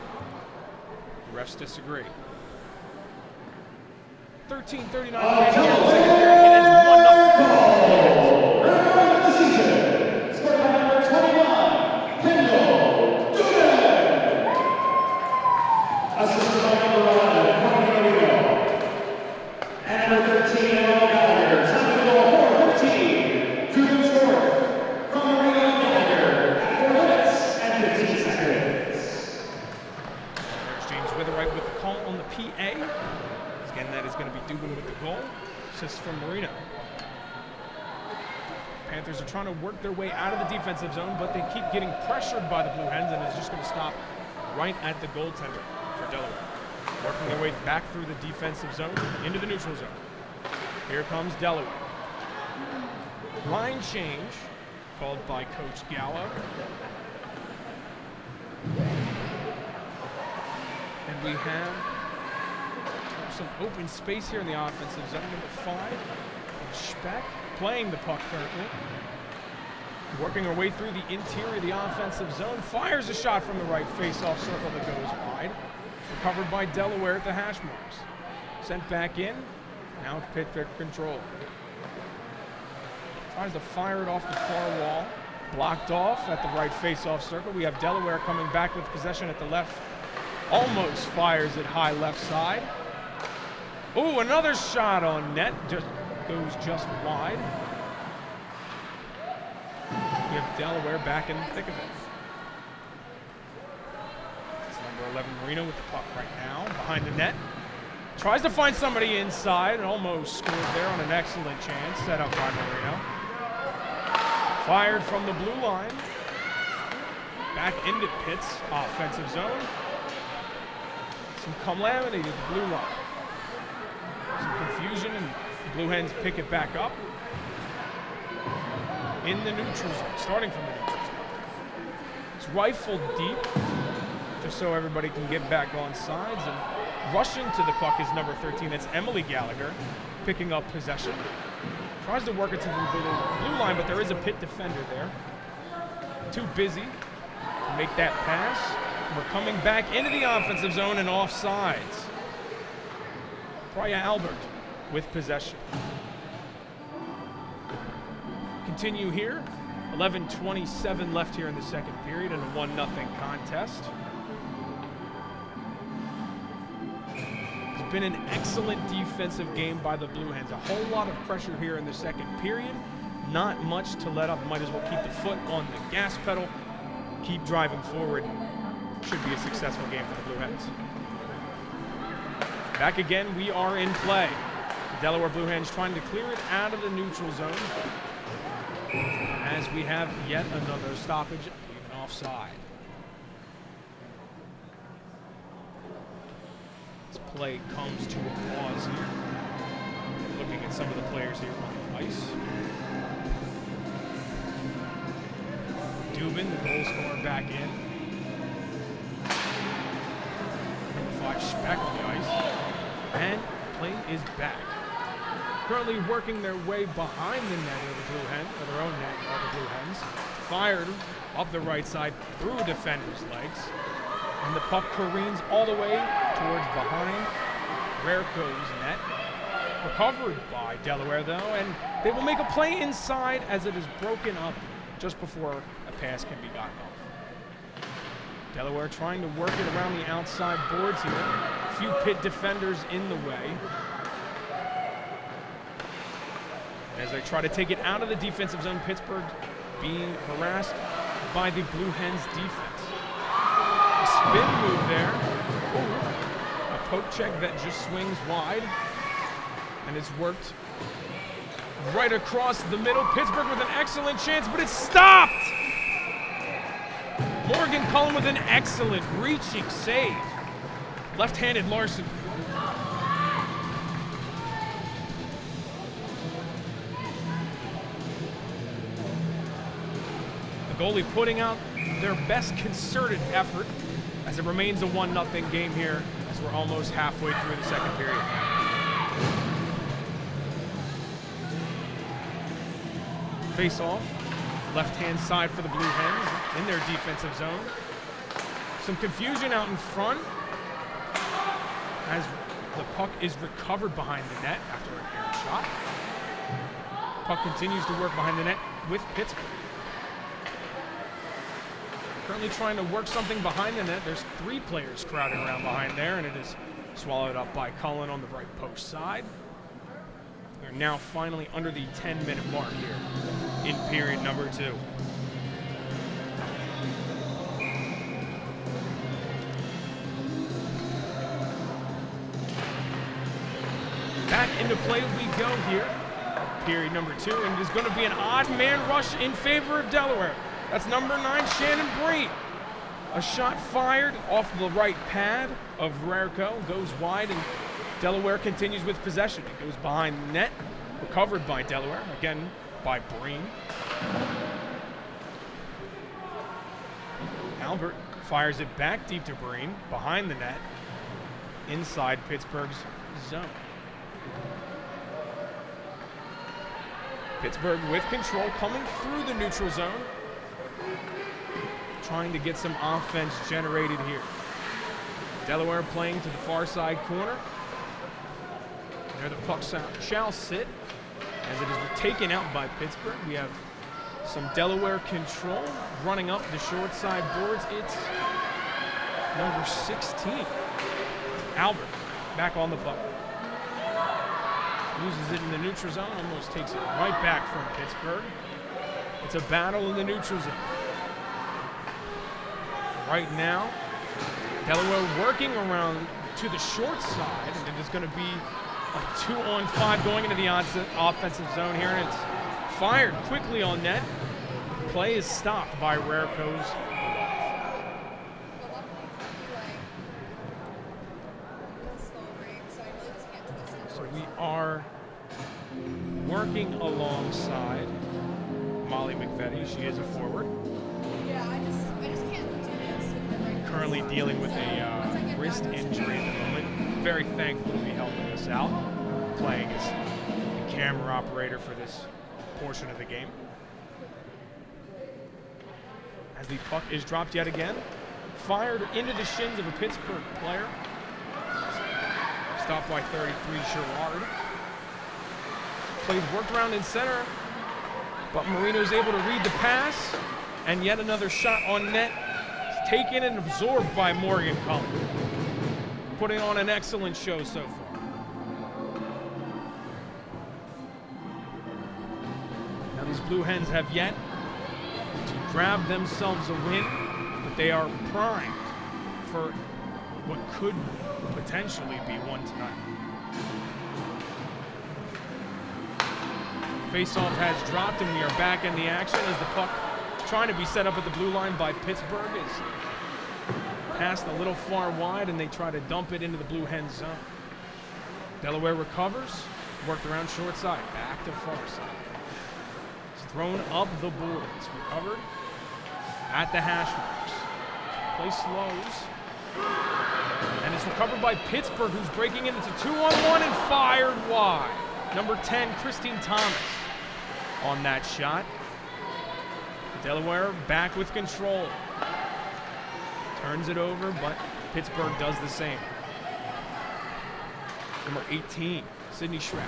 the refs disagree. 13:39 remaining here in the second period. It is 1-0. Scored by number 21, Kendall Dubin. Assisted by number 11, Marino. And number 13, Emily Gallagher. Time to go 4:15. Dubin scored from Marino and Gallagher at 4 minutes and 15 seconds. There's James Witherite with the call on the PA. Again, that is going to be Dubin with the goal. Assist from Marino. Panthers are trying to work their way out of the defensive zone, but they keep getting pressured by the Blue Hens, and it's just going to stop right at the goaltender for Delaware. Working their way back through the defensive zone into the neutral zone. Here comes Delaware. Line change called by Coach Gallo. And we have some open space here in the offensive zone. Number 5, Speck, playing the puck currently. Working our way through the interior of the offensive zone. Fires a shot from the right face-off circle that goes wide. Recovered by Delaware at the hash marks. Sent back in. Now Pitt control. Tries to fire it off the far wall. Blocked off at the right face-off circle. We have Delaware coming back with possession at the left. Almost fires it high left side. Oh, another shot on net. Just goes just wide. We have Delaware back in the thick of it. It's number 11 Marino with the puck right now behind the net. Tries to find somebody inside and almost scored there on an excellent chance set up by Marino. Fired from the blue line. Back into Pitt's offensive zone. Some calamity to the blue line. Some confusion, and the Blue Hens pick it back up in the neutral zone, starting from the neutral zone. It's rifled deep, just so everybody can get back on sides, and rushing to the puck is number 13. That's Emily Gallagher, picking up possession. Tries to work it to the blue line, but there is a Pitt defender there. Too busy to make that pass. We're coming back into the offensive zone and off sides. Priya Albert with possession. Continue here. 11:27 left here in the second period in a 1-0 contest. It's been an excellent defensive game by the Blue Hens. A whole lot of pressure here in the second period. Not much to let up. Might as well keep the foot on the gas pedal. Keep driving forward. Should be a successful game for the Blue Hens. Back again, we are in play. The Delaware Blue Hens trying to clear it out of the neutral zone as we have yet another stoppage, even offside. This play comes to a pause here. looking at some of the players here on the ice. Dubin, the goal scorer, back in. Number 5, Speck on the ice. And play is back. Currently working their way behind the net of the Blue Hens, or their own net of the Blue Hens. Fired up the right side through a defender's legs. And the puck careens all the way towards behind Rarico's net. Recovered by Delaware, though, and they will make a play inside as it is broken up just before a pass can be gotten off. Delaware trying to work it around the outside boards here. A few Pitt defenders in the way. As they try to take it out of the defensive zone, Pittsburgh being harassed by the Blue Hens defense. A spin move there. Ooh. A poke check that just swings wide. And it's worked right across the middle. Pittsburgh with an excellent chance, but it's stopped! Morgan Cullen with an excellent reaching save. Left-handed Larson. The goalie putting out their best concerted effort as it remains a 1-0 game here as we're almost halfway through the second period. Face-off, left-hand side for the Blue Hens in their defensive zone. Some confusion out in front as the puck is recovered behind the net after an errant shot. Puck continues to work behind the net with Pittsburgh. Currently trying to work something behind the net. There's 3 players crowding around behind there, and it is swallowed up by Cullen on the right post side. We're now finally under the 10-minute mark here in period number 2. Back into play we go here, period number 2, and it is going to be an odd man rush in favor of Delaware. That's number 9, Shannon Breen. A shot fired off the right pad of Rarico, goes wide, and Delaware continues with possession. It goes behind the net, recovered by Delaware, again by Breen. Albert fires it back deep to Breen, behind the net, inside Pittsburgh's zone. Pittsburgh with control, coming through the neutral zone, trying to get some offense generated here. Delaware playing to the far side corner. There the puck shall sit as it is taken out by Pittsburgh. We have some Delaware control running up the short side boards. It's number 16, Albert, back on the puck. Loses it in the neutral zone, almost takes it right back from Pittsburgh. It's a battle in the neutral zone. Right now, Delaware working around to the short side, and it is going to be a 2-on-5 going into the offensive zone here, and it's fired quickly on net. Play is stopped by Rarico's. So we are working alongside Molly McVetti. She is a forward. Yeah, I just can't do this. Currently dealing with a wrist injury at the moment. Very thankful to be helping us out, playing as the camera operator for this portion of the game. As the puck is dropped yet again, fired into the shins of a Pittsburgh player. Stopped by 33, Sherrard. Plays worked around in center, but Marino's able to read the pass, and yet another shot on net. Taken and absorbed by Morgan Cullen, putting on an excellent show so far. Now these Blue Hens have yet to grab themselves a win, but they are primed for what could potentially be one tonight. Face-off has dropped, and we are back in the action as the puck trying to be set up at the blue line by Pittsburgh is passed a little far wide, and they try to dump it into the Blue Hens zone. Delaware recovers, Worked around short side, back to far side. It's thrown up the boards. Recovered at the hash marks. Play slows. And it's recovered by Pittsburgh, who's breaking in. It's a 2-on-1 and fired wide. Number 10, Christine Thomas on that shot. Delaware back with control. Turns it over, but Pittsburgh does the same. Number 18, Sydney Schreck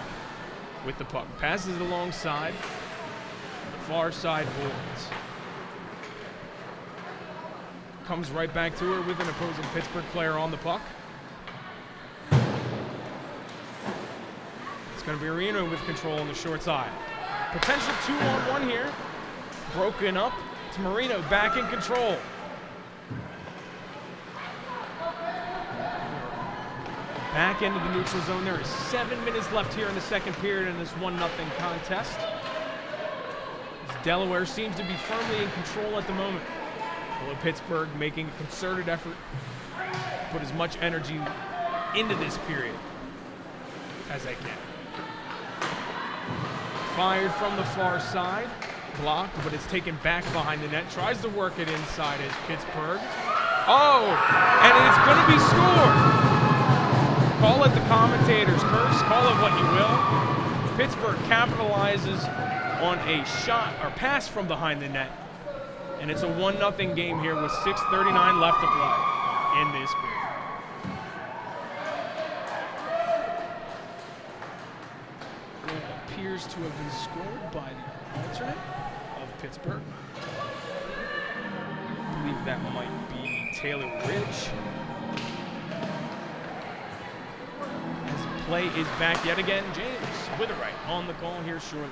with the puck. Passes it alongside the far side boards. Comes right back to her with an opposing Pittsburgh player on the puck. It's going to be Arena with control on the short side. Potential 2-on-1 here. Broken up. It's Marino back in control. Back into the neutral zone. There is 7 minutes left here in the second period in this 1-0 contest. As Delaware seems to be firmly in control at the moment. Although Pittsburgh making a concerted effort to put as much energy into this period as they can. Fired from the far side. Blocked, but it's taken back behind the net. Tries to work it inside as Pittsburgh. Oh, and it's going to be scored. Call it the commentator's curse. Call it what you will. Pittsburgh capitalizes on a shot or pass from behind the net. And it's a 1-0 game here with 6:39 left to play in this period. It appears to have been scored by the alternate of Pittsburgh. I believe that might be Taylor Ridge. As play is back yet again, James Witherite on the call here shortly.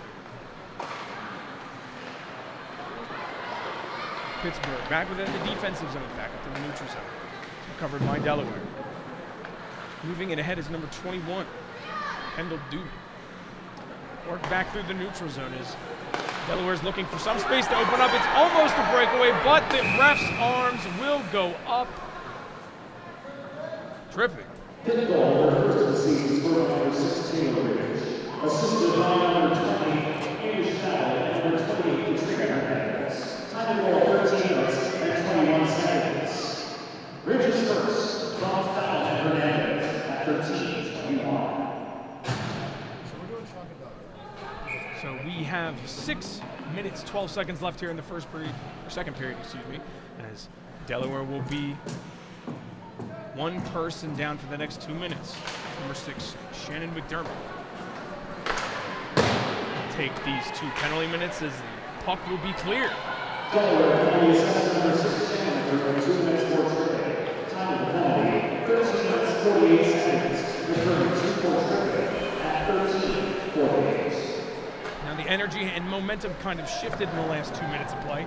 Pittsburgh back within the defensive zone, back up to the neutral zone. Covered by Delaware. Moving it ahead is number 21, Kendall Duke. Work back through the neutral zone as Delaware's looking for some space to open up. It's almost a breakaway, but the ref's arms will go up. Terrific. Pitt goal, their first of the season, scored by number 16 Ridge. Assisted by number 20, Amy Shell, and number 28, Katrina Hernandez. Time of goal, 13 minutes and 21 seconds. Ridge is first, from Foul and Hernandez at 13:21. So we have 6 minutes, 12 seconds left here in the second period, as Delaware will be one person down for the next 2 minutes. Number 6, Shannon McDermott. Take these 2 penalty minutes as the puck will be cleared. Delaware penalty assessed number 6, Shannon McDermott, 2 minutes more trivia. Time of the penalty, 13 minutes, 48 seconds. McDermott, 2 for trivia at 13:48. Now the energy and momentum kind of shifted in the last 2 minutes of play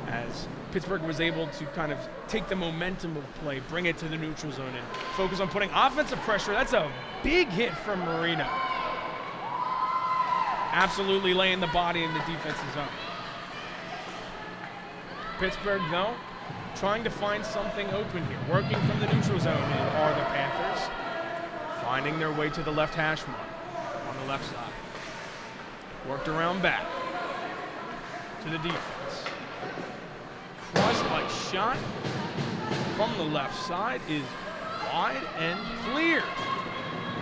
as Pittsburgh was able to kind of take the momentum of play, bring it to the neutral zone and focus on putting offensive pressure. That's a big hit from Marino. Absolutely laying the body in the defensive zone. Pittsburgh, though, trying to find something open here. Working from the neutral zone are the Panthers, finding their way to the left hash mark on the left side. Worked around back to the defense. Cross-like shot from the left side is wide and clear.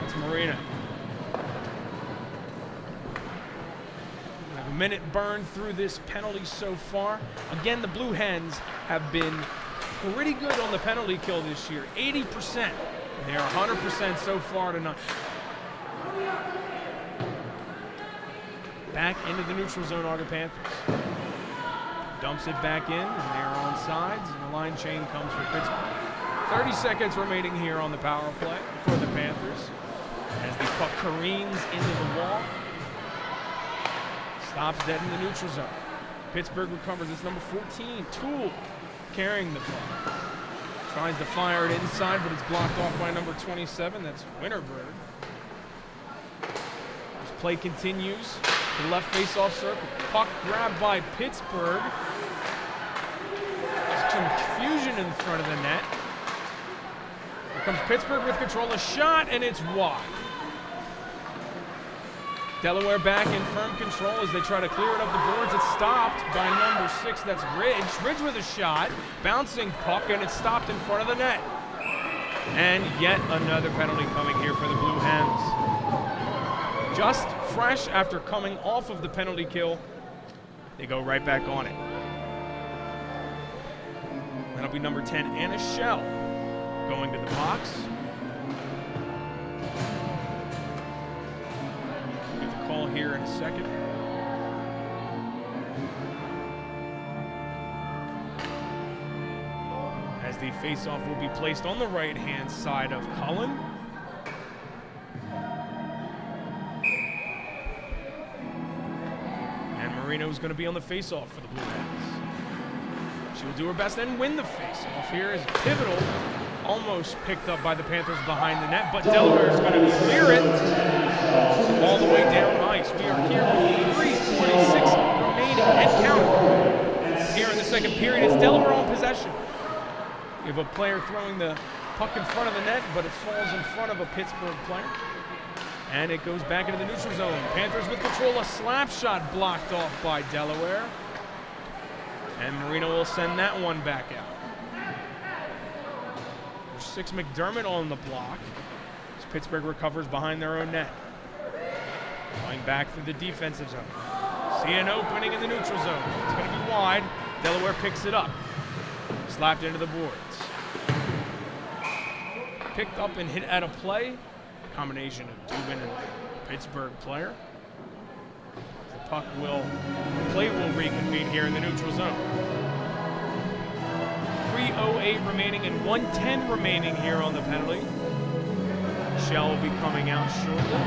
It's Marino. We have a minute burned through this penalty so far. Again, the Blue Hens have been pretty good on the penalty kill this year, 80%. And they're 100% so far tonight. Back into the neutral zone are the Panthers. Dumps it back in, and they're on sides, and the line chain comes for Pittsburgh. 30 seconds remaining here on the power play for the Panthers as the puck careens into the wall. Stops dead in the neutral zone. Pittsburgh recovers. It's number 14, Toole, carrying the puck. Tries to fire it inside, but it's blocked off by number 27. That's Winterberg. This play continues. The left face-off circle. Puck grabbed by Pittsburgh. There's confusion in front of the net. Here comes Pittsburgh with control. A shot, and it's wide. Delaware back in firm control as they try to clear it up the boards. It's stopped by number 6, that's Ridge. Ridge with a shot, bouncing puck, and it's stopped in front of the net. And yet another penalty coming here for the Blue Hens. Just fresh after coming off of the penalty kill, they go right back on it. That'll be number 10, Anna Shell, going to the box. Get the call here in a second. As the faceoff will be placed on the right-hand side of Cullen. And Marino's going to be on the faceoff for the Blue Hens. She'll do her best and win the faceoff. Here is Pivotal, almost picked up by the Panthers behind the net, but Delaware is going to clear it all the way down ice. We are here with 3:46 remaining and counting. Here in the second period, it's Delaware on possession. We have a player throwing the puck in front of the net, but it falls in front of a Pittsburgh player. And it goes back into the neutral zone. Panthers with control, a slap shot blocked off by Delaware. And Marino will send that one back out. There's 6 McDermott on the block as Pittsburgh recovers behind their own net. Going back through the defensive zone. See an opening in the neutral zone. It's going to be wide. Delaware picks it up. Slapped into the boards. Picked up and hit at a play. Combination of Dubin and Pittsburgh player. Play will reconvene here in the neutral zone. 3:08 remaining and 1:10 remaining here on the penalty. Shell will be coming out shortly.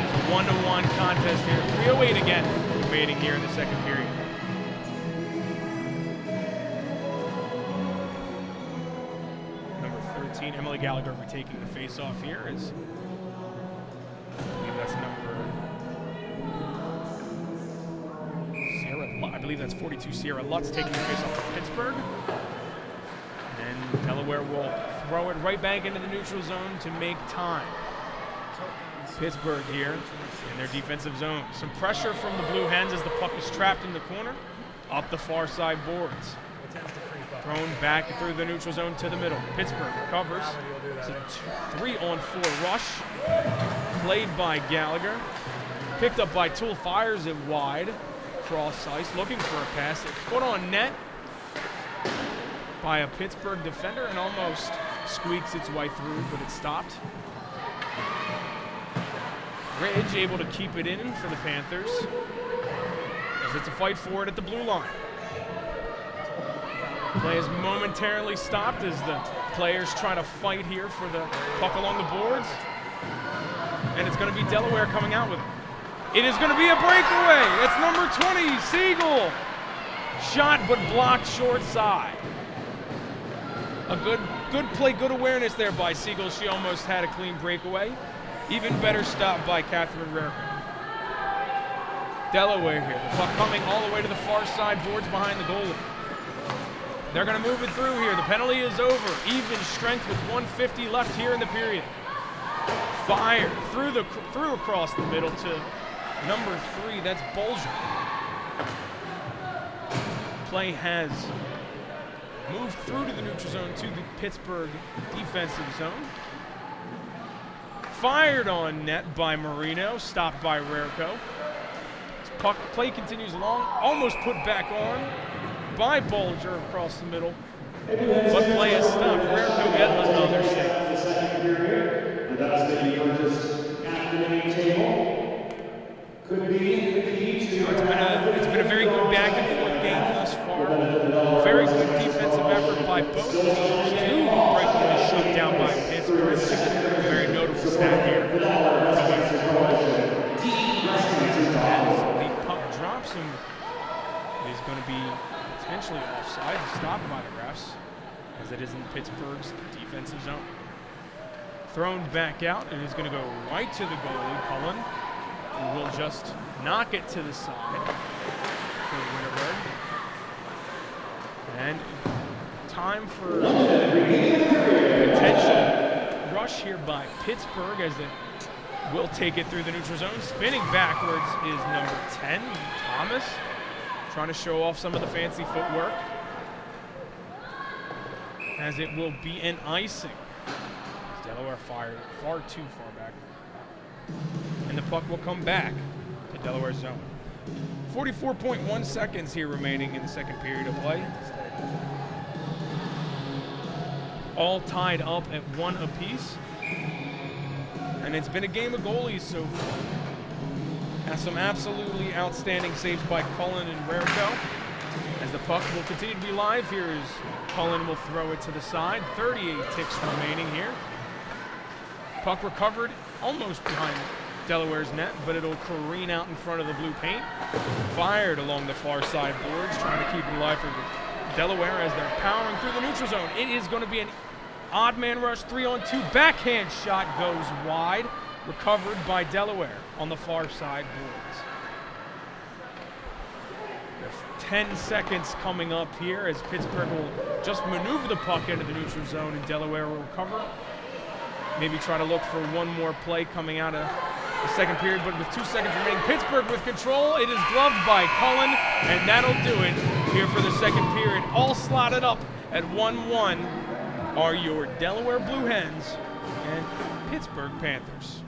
It's a 1-1 contest here. 3:08 again remaining here in the second period. Number 13, Emily Gallagher retaking the face-off here. I believe that's number... I believe that's 42, Sierra Lutz taking the face off of Pittsburgh. And Delaware will throw it right back into the neutral zone to make time. Pittsburgh here in their defensive zone. Some pressure from the Blue Hens as the puck is trapped in the corner. Up the far side boards. Thrown back through the neutral zone to the middle. Pittsburgh recovers. It's a 3-on-4 rush. Played by Gallagher. Picked up by Toole, fires it wide. Cross ice, looking for a pass. It's put on net by a Pittsburgh defender and almost squeaks its way through, but it's stopped. Ridge able to keep it in for the Panthers as it's a fight for it at the blue line. Play is momentarily stopped as the players try to fight here for the puck along the boards. And it's going to be Delaware coming out with it. It is going to be a breakaway. It's number 20, Siegel. Shot but blocked short side. A good play, good awareness there by Siegel. She almost had a clean breakaway. Even better stop by Catherine Rarick. Delaware here. The puck coming all the way to the far side boards behind the goalie. They're going to move it through here. The penalty is over. Even strength with 1:50 left here in the period. Fire through across the middle to number 3. That's Bolger. Play has moved through to the neutral zone to the Pittsburgh defensive zone. Fired on net by Marino, stopped by Rarico. Puck play continues long, almost put back on by Bolger across the middle, but play is stopped. Rarico yet another save. It's been a very good back and forth game thus far. Very good defensive effort by both teams. 2 breakaway shut down by Pittsburgh. A very notable stat here. As the puck drops him, it is going to be potentially offside, stopped by the refs, as it is in Pittsburgh's defensive zone. Thrown back out, and is going to go right to the goalie, Cullen, who will just knock it to the side for Winterberg. And time for potential rush here by Pittsburgh as the will take it through the neutral zone. Spinning backwards is number 10, Thomas, trying to show off some of the fancy footwork, as it will be an icing. Delaware fired far too far back. And the puck will come back to Delaware zone. 44.1 seconds here remaining in the second period of play. All tied up at 1 apiece. And it's been a game of goalies so far. Has some absolutely outstanding saves by Cullen and Rarico. As the puck will continue to be live, here is Cullen will throw it to the side. 38 ticks remaining here. Puck recovered almost behind Delaware's net, but it'll careen out in front of the blue paint. Fired along the far side boards, trying to keep it alive for Delaware as they're powering through the neutral zone. It is going to be an odd man rush, 3-on-2. Backhand shot goes wide, recovered by Delaware on the far side boards. 10 seconds coming up here as Pittsburgh will just maneuver the puck into the neutral zone and Delaware will recover. Maybe try to look for one more play coming out of the second period, but with 2 seconds remaining, Pittsburgh with control. It is gloved by Cullen, and that'll do it here for the second period. All slotted up at 1-1 are your Delaware Blue Hens and Pittsburgh Panthers.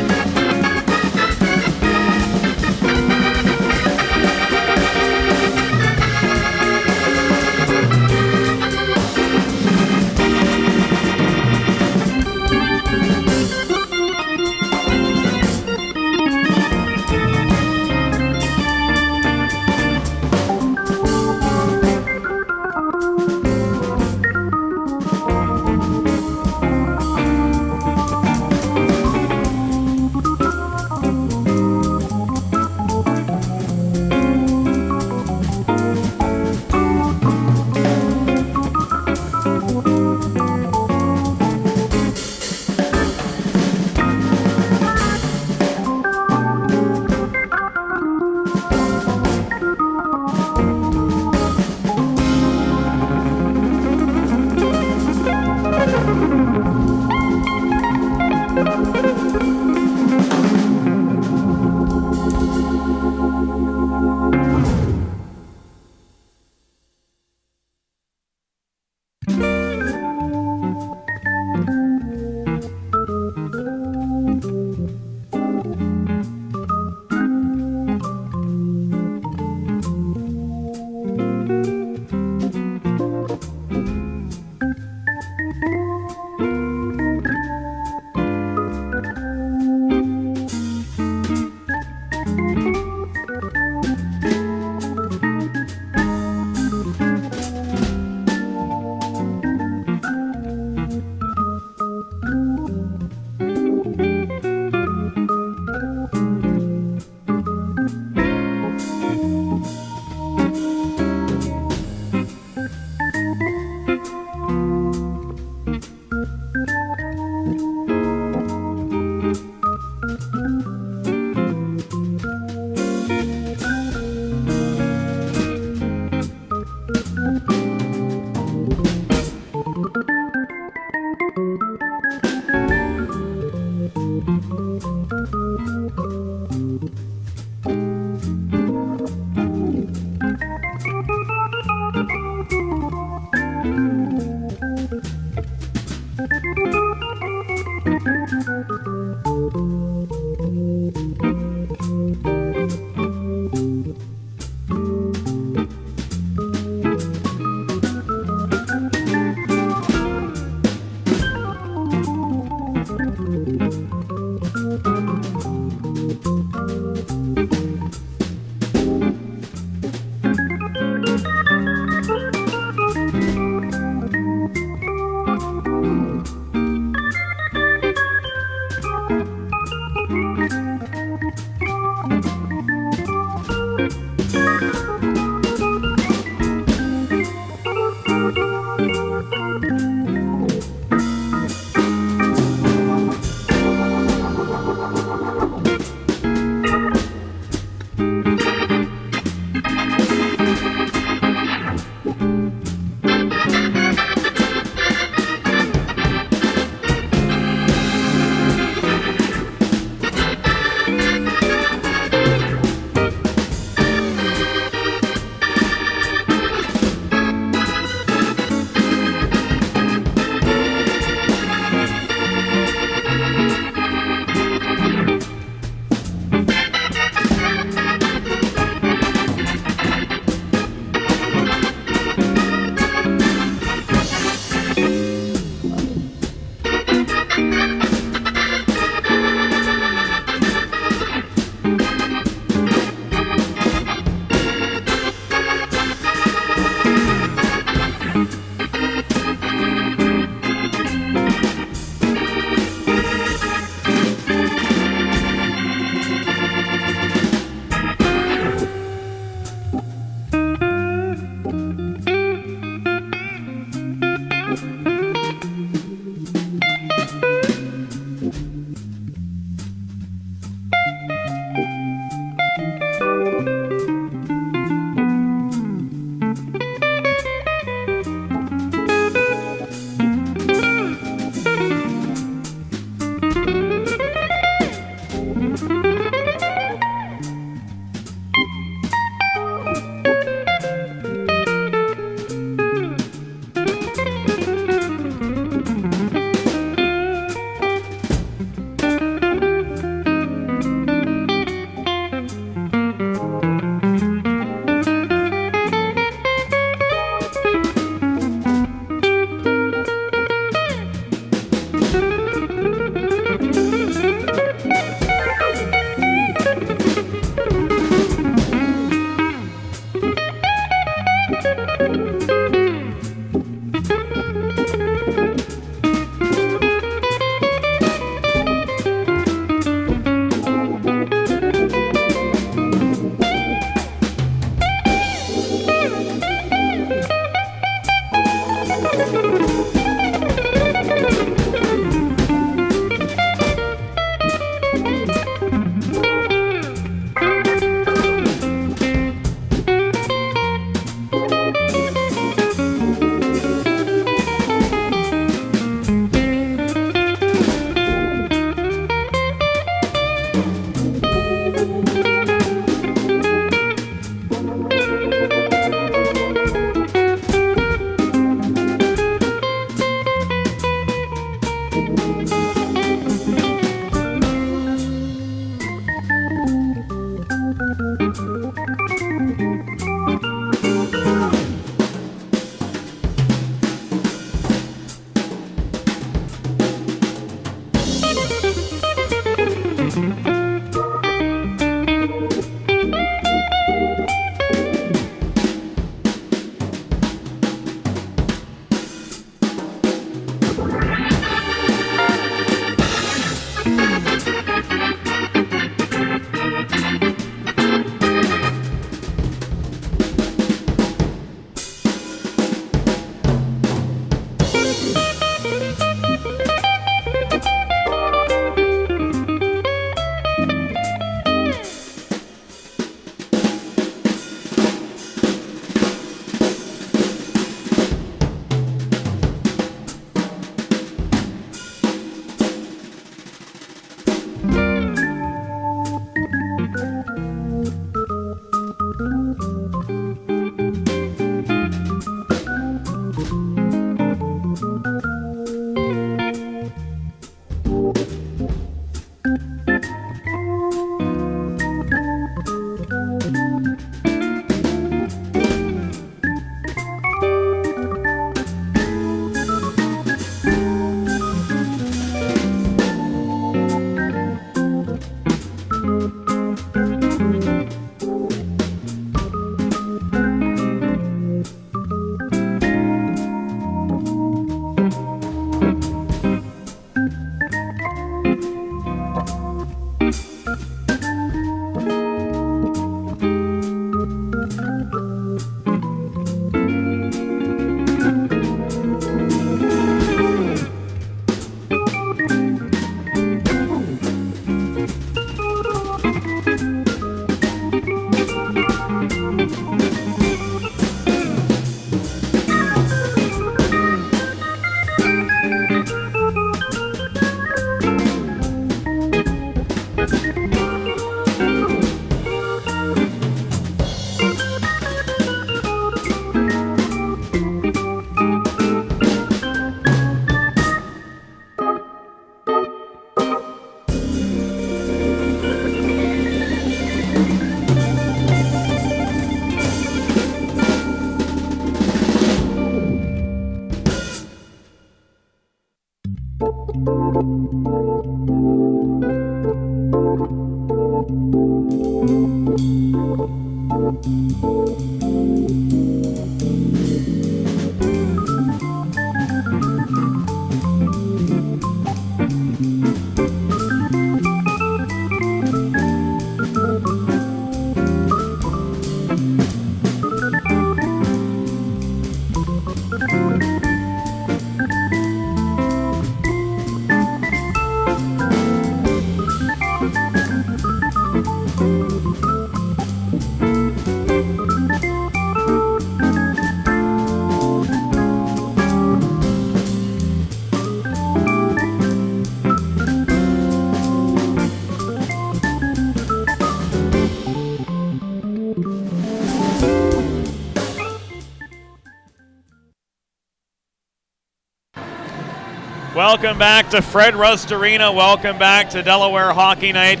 Welcome back to Fred Rust Arena. Welcome back to Delaware Hockey Night.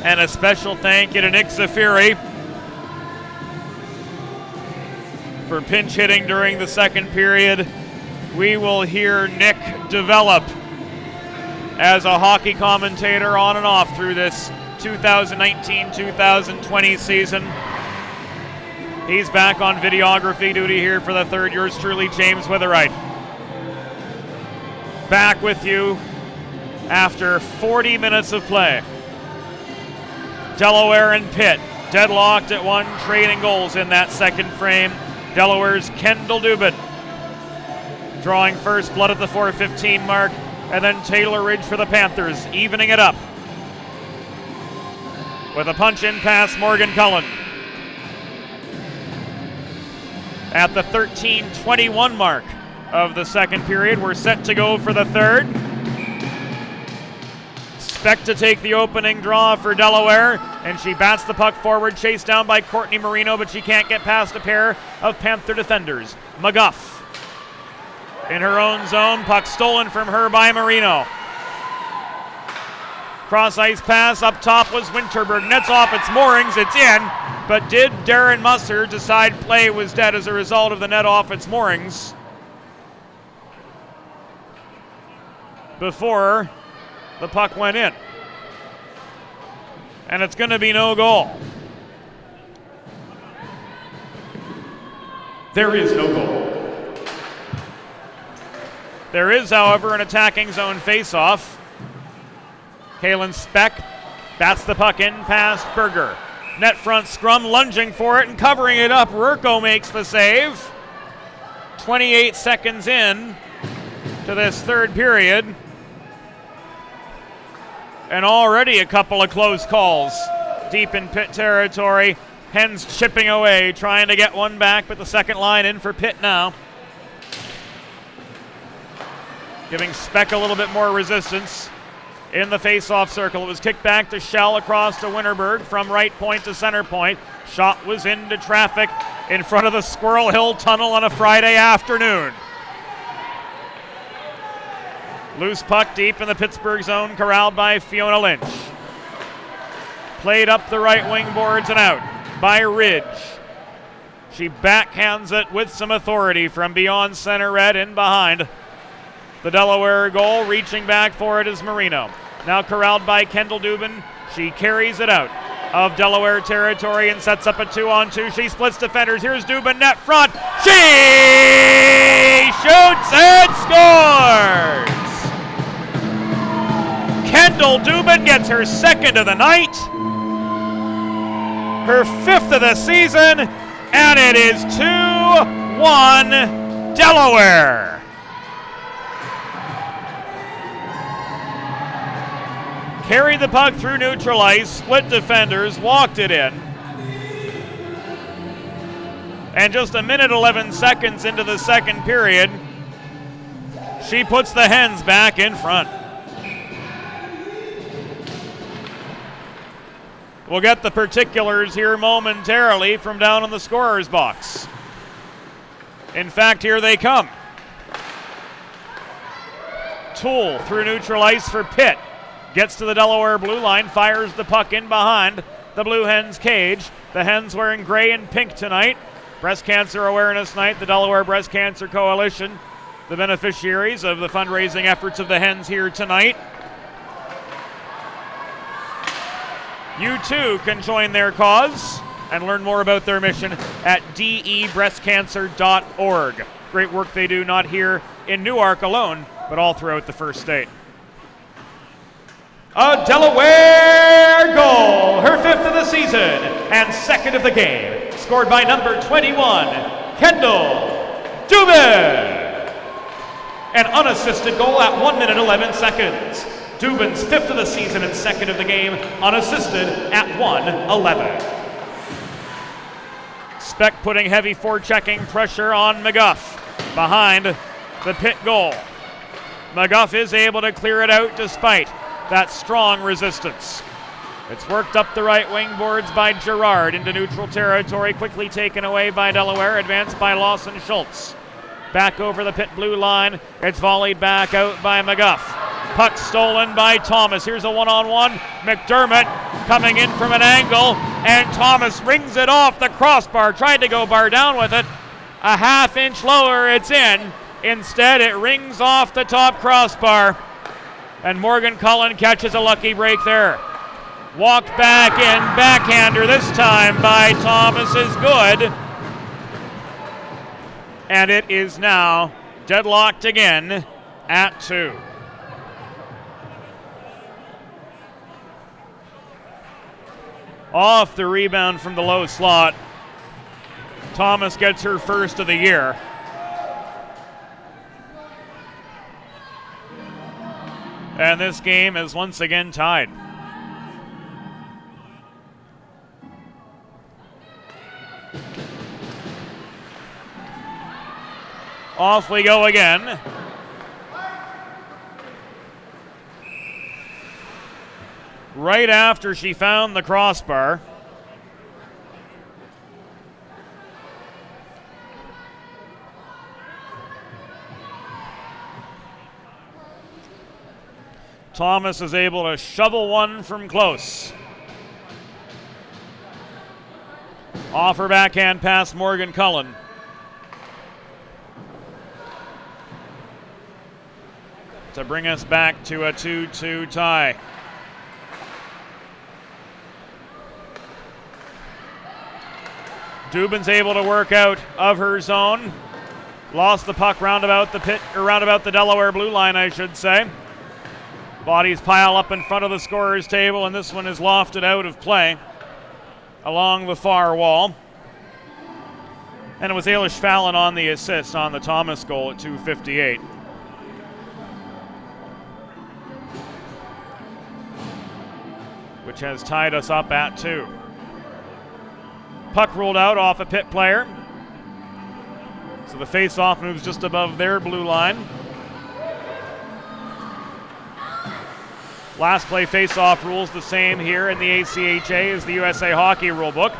And a special thank you to Nick Zafiri for pinch hitting during the second period. We will hear Nick develop as a hockey commentator on and off through this 2019-2020 season. He's back on videography duty here for the third. Yours truly, James Witherite. Back with you after 40 minutes of play. Delaware and Pitt deadlocked at one, trading goals in that second frame. Delaware's Kendall Dubin drawing first blood at the 4:15 mark, and then Taylor Ridge for the Panthers, evening it up with a punch-in pass, Morgan Cullen. At the 13:21 mark of the second period, we're set to go for the third. Expect to take the opening draw for Delaware, and she bats the puck forward, chased down by Courtney Marino, but she can't get past a pair of Panther defenders. McGuff in her own zone, puck stolen from her by Marino. Cross ice pass up top was Winterberg, nets off its moorings, it's in, but did Darren Musser decide play was dead as a result of the net off its moorings before the puck went in? And it's going to be no goal. There is no goal. There is, however, an attacking zone faceoff. Kaylin Speck bats the puck in past Berger. Net front scrum, lunging for it and covering it up. Rurko makes the save. 28 seconds in to this third period. And already a couple of close calls deep in Pitt territory. Hens chipping away, trying to get one back, but the second line in for Pitt now. Giving Speck a little bit more resistance in the face-off circle. It was kicked back to Schell across to Winterberg from right point to center point. Shot was into traffic in front of the Squirrel Hill Tunnel on a Friday afternoon. Loose puck deep in the Pittsburgh zone, corralled by Fiona Lynch. Played up the right wing boards and out by Ridge. She backhands it with some authority from beyond center red in behind the Delaware goal. Reaching back for it is Marino. Now corralled by Kendall Dubin. She carries it out of Delaware territory and sets up a 2-on-2. She splits defenders. Here's Dubin net front. She shoots and scores! Kendall Dubin gets her second of the night, her fifth of the season, and it is 2-1 Delaware. Carried the puck through neutral ice, split defenders, walked it in. And just a minute 11 seconds into the second period, she puts the Hens back in front. We'll get the particulars here momentarily from down in the scorer's box. In fact, here they come. Toole through neutral ice for Pitt. Gets to the Delaware blue line, fires the puck in behind the Blue Hens cage. The Hens wearing gray and pink tonight. Breast Cancer Awareness Night, the Delaware Breast Cancer Coalition, the beneficiaries of the fundraising efforts of the Hens here tonight. You too can join their cause and learn more about their mission at debreastcancer.org. Great work they do, not here in Newark alone, but all throughout the first state. A Delaware goal, her 5th of the season and 2nd of the game, scored by number 21, Kendall Dubin. An unassisted goal at 1 minute 11 seconds. Dubin's 5th of the season and 2nd of the game, unassisted at 1:11. Speck putting heavy forechecking pressure on McGuff behind the Pitt goal. McGuff is able to clear it out despite that strong resistance. It's worked up the right wing boards by Gerard into neutral territory, quickly taken away by Delaware, advanced by Lawson Schultz. Back over the Pitt blue line, it's volleyed back out by McGuff. Puck stolen by Thomas. Here's a one-on-one. McDermott coming in from an angle, and Thomas rings it off the crossbar. Tried to go bar down with it. A half-inch lower, it's in. Instead, it rings off the top crossbar, and Morgan Cullen catches a lucky break there. Walked back in, backhander this time by Thomas is good. And it is now deadlocked again at 2. Off the rebound from the low slot, Thomas gets her first of the year. And this game is once again tied. Off we go again. Right after she found the crossbar. Thomas is able to shovel one from close. Off her backhand pass, Morgan Cullen. To bring us back to a 2-2 tie. Dubin's able to work out of her zone. Lost the puck roundabout the Pitt, or roundabout the Delaware blue line, I should say. Bodies pile up in front of the scorer's table, and this one is lofted out of play along the far wall. And it was Ailish Fallon on the assist on the Thomas goal at 2:58. Which has tied us up at 2. Puck rolled out off a Pitt player. So the face-off moves just above their blue line. Last play face-off rules the same here in the ACHA as the USA Hockey rulebook.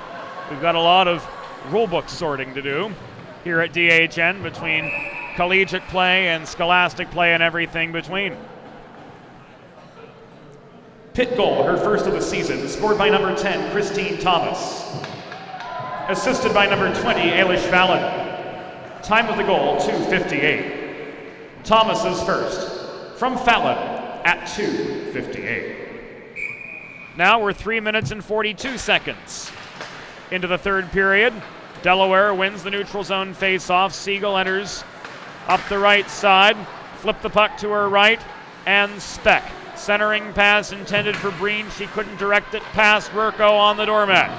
We've got a lot of rulebook sorting to do here at DHN between collegiate play and scholastic play and everything between. Pitt goal, her first of the season, scored by number 10, Christine Thomas. Assisted by number 20, Ailish Fallon. Time of the goal, 2:58. Thomas is first, from Fallon at 2:58. Now we're 3 minutes and 42 seconds into the third period. Delaware wins the neutral zone face-off. Siegel enters up the right side, flip the puck to her right, and Speck. Centering pass intended for Breen. She couldn't direct it past Rurko on the doormat.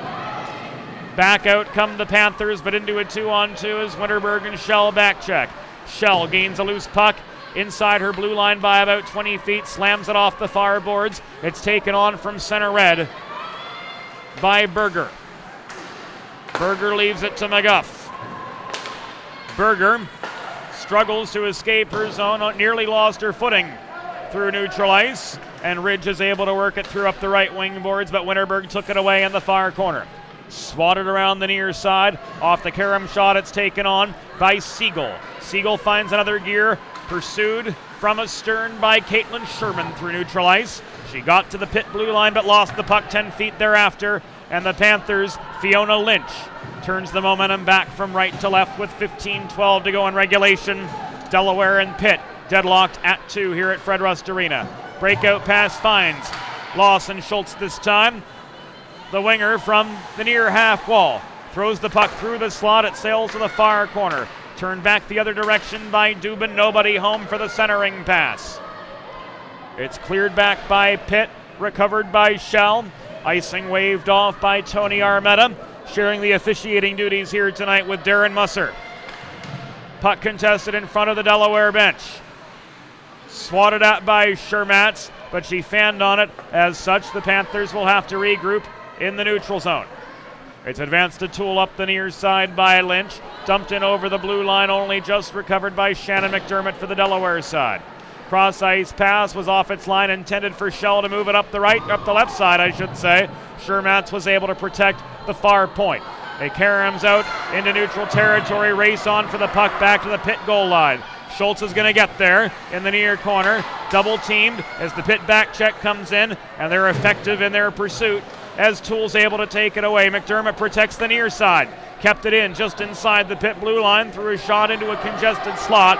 Back out come the Panthers, but into a 2-on-2 as Winterberg and Shell back check. Shell gains a loose puck inside her blue line by about 20 feet, slams it off the far boards. It's taken on from center red by Berger. Berger leaves it to McGuff. Berger struggles to escape her zone, nearly lost her footing through neutral ice, and Ridge is able to work it through up the right wing boards, but Winterberg took it away in the far corner. Swatted around the near side. Off the carom shot, it's taken on by Siegel. Siegel finds another gear, pursued from astern by Caitlin Sherman through neutral ice. She got to the Pitt blue line but lost the puck 10 feet thereafter, and the Panthers' Fiona Lynch turns the momentum back from right to left with 15-12 to go in regulation. Delaware and Pitt deadlocked at 2 here at Fred Rust Arena. Breakout pass finds Lawson Schultz this time. the winger from the near half wall. Throws the puck through the slot. It sails to the far corner. Turned back the other direction by Dubin. Nobody home for the centering pass. It's cleared back by Pitt. Recovered by Shell. Icing waved off by Tony Armetta. Sharing the officiating duties here tonight with Darren Musser. Puck contested in front of the Delaware bench. Swatted at by Shermatz, but she fanned on it. As such, the Panthers will have to regroup in the neutral zone. It's advanced to tool up the near side by Lynch. Dumped in over the blue line, only just recovered by Shannon McDermott for the Delaware side. Cross ice pass was off its line, intended for Shell to move it up the left side, I should say. Shermatz was able to protect the far point. They caroms out into neutral territory, race on for the puck back to the Pitt goal line. Schultz is going to get there in the near corner, double teamed as the Pitt back check comes in, and they're effective in their pursuit as Toole's able to take it away. McDermott protects the near side, kept it in just inside the Pitt blue line, threw a shot into a congested slot,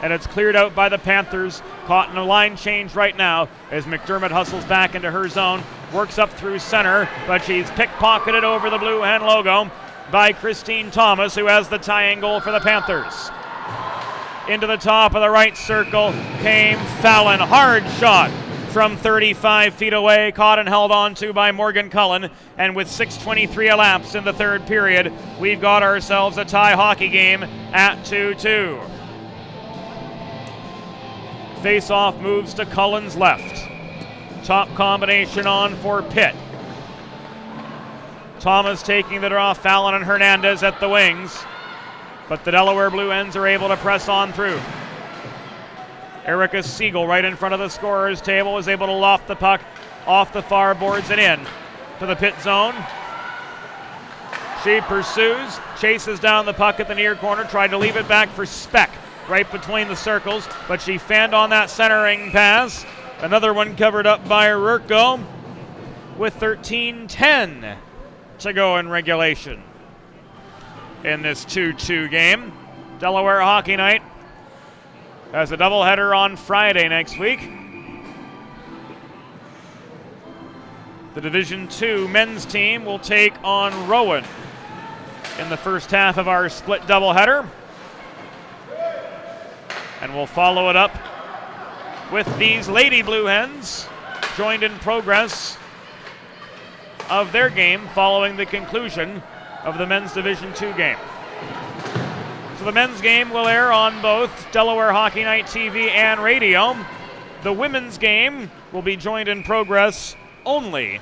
and it's cleared out by the Panthers. Caught in a line change right now as McDermott hustles back into her zone, works up through center, but she's pickpocketed over the blue hen logo by Christine Thomas, who has the tying goal for the Panthers. Into the top of the right circle came Fallon. Hard shot from 35 feet away, caught and held on to by Morgan Cullen. And with 6:23 elapsed in the third period, we've got ourselves a tie hockey game at 2-2. Face-off moves to Cullen's left. Top combination on for Pitt. Thomas taking the draw, Fallon and Hernandez at the wings. But the Delaware Blue Hens are able to press on through. Erica Siegel right in front of the scorer's table is able to loft the puck off the far boards and in to the Pitt zone. She pursues, chases down the puck at the near corner, tried to leave it back for Speck right between the circles, but she fanned on that centering pass. Another one covered up by Rurko with 13:10 to go in regulation in this 2-2 game. Delaware Hockey Night has a doubleheader on Friday next week. The Division II men's team will take on Rowan in the first half of our split doubleheader. And we'll follow it up with these Lady Blue Hens joined in progress of their game following the conclusion of the men's Division II game. So the men's game will air on both Delaware Hockey Night TV and radio. The women's game will be joined in progress only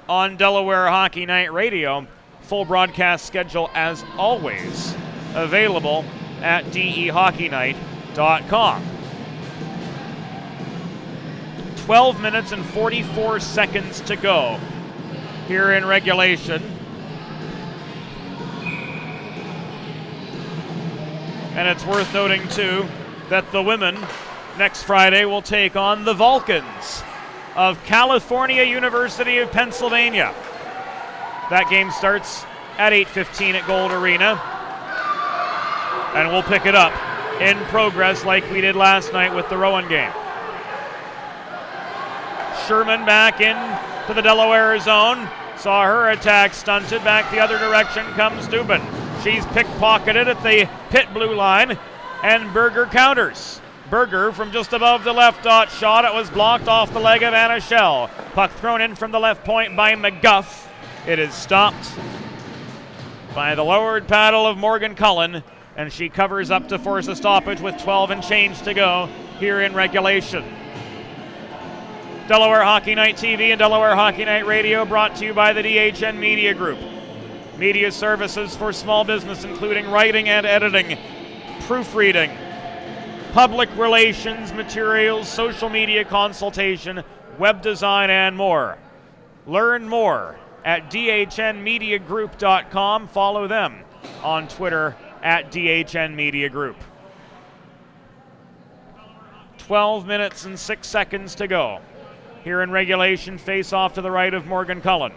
on Delaware Hockey Night Radio. Full broadcast schedule, as always, available at DEHockeyNight.com. 12 minutes and 44 seconds to go here in regulation. And it's worth noting, too, that the women next Friday will take on the Vulcans of California University of Pennsylvania. That game starts at 8:15 at Gold Arena. And we'll pick it up in progress like we did last night with the Rowan game. Sherman back in to the Delaware zone. Saw her attack stunted. Back the other direction comes Dubin. She's pickpocketed at the Pitt blue line, and Berger counters. Berger from just above the left dot shot. It was blocked off the leg of Anna Schell. Puck thrown in from the left point by McGuff. It is stopped by the lowered paddle of Morgan Cullen, and she covers up to force a stoppage with 12 and change to go here in regulation. Delaware Hockey Night TV and Delaware Hockey Night Radio brought to you by the DHN Media Group. Media services for small business, including writing and editing, proofreading, public relations materials, social media consultation, web design, and more. Learn more at dhnmediagroup.com. Follow them on Twitter at DHN Media Group. 12 minutes and 6 seconds to go here in regulation. Face off to the right of Morgan Cullen.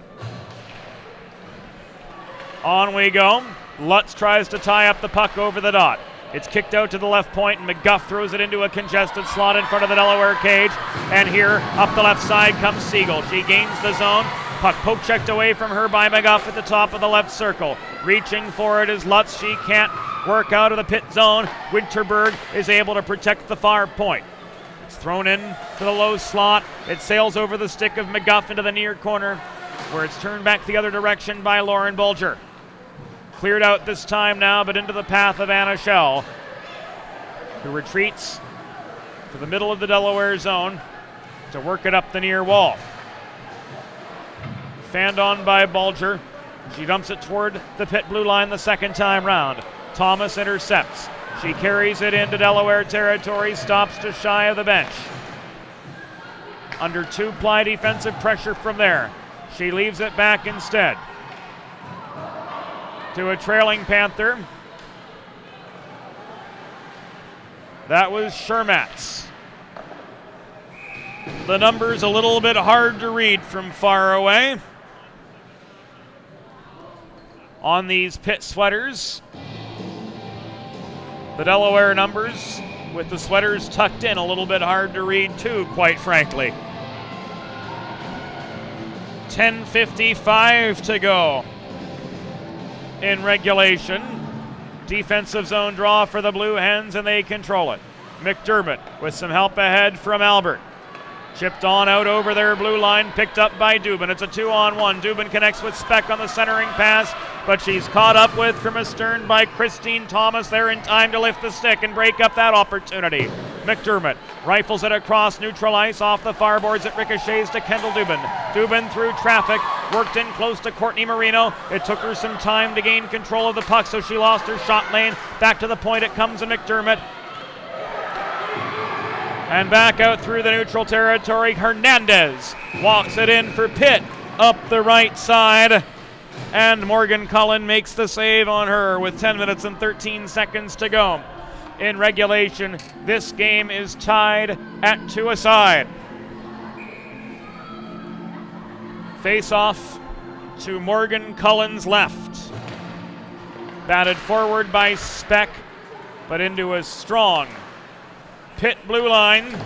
On we go. Lutz tries to tie up the puck over the dot. It's kicked out to the left point, and McGuff throws it into a congested slot in front of the Delaware cage. And here, up the left side, comes Siegel. She gains the zone. Puck poke checked away from her by McGuff at the top of the left circle. Reaching for it is Lutz. She can't work out of the Pitt zone. Winterberg is able to protect the far point. It's thrown in to the low slot. It sails over the stick of McGuff into the near corner, where it's turned back the other direction by Lauren Bulger. Cleared out this time now, but into the path of Anna Schell, who retreats to the middle of the Delaware zone to work it up the near wall. Fanned on by Bulger. She dumps it toward the Pitt blue line the second time round. Thomas intercepts. She carries it into Delaware territory, stops just shy of the bench. Under two-ply defensive pressure from there. She leaves it back instead to a trailing Panther. That was Shermatz. The numbers a little bit hard to read from far away on these Pitt sweaters. The Delaware numbers with the sweaters tucked in, a little bit hard to read too, quite frankly. 10:55 to go in regulation. Defensive zone draw for the Blue Hens, and they control it. McDermott with some help ahead from Albert. Chipped on out over their blue line, picked up by Dubin. It's a 2-on-1. Dubin connects with Speck on the centering pass, but she's caught up with from astern by Christine Thomas there in time to lift the stick and break up that opportunity. McDermott rifles it across neutral ice off the far boards. It ricochets to Kendall Dubin. Dubin through traffic, worked in close to Courtney Marino. It took her some time to gain control of the puck, so she lost her shot lane. Back to the point it comes, and McDermott. And back out through the neutral territory, Hernandez walks it in for Pitt up the right side. And Morgan Cullen makes the save on her with 10 minutes and 13 seconds to go. In regulation, this game is tied at 2-a-side. Face-off to Morgan Cullen's left. Batted forward by Speck, but into a strong Pitt blue line.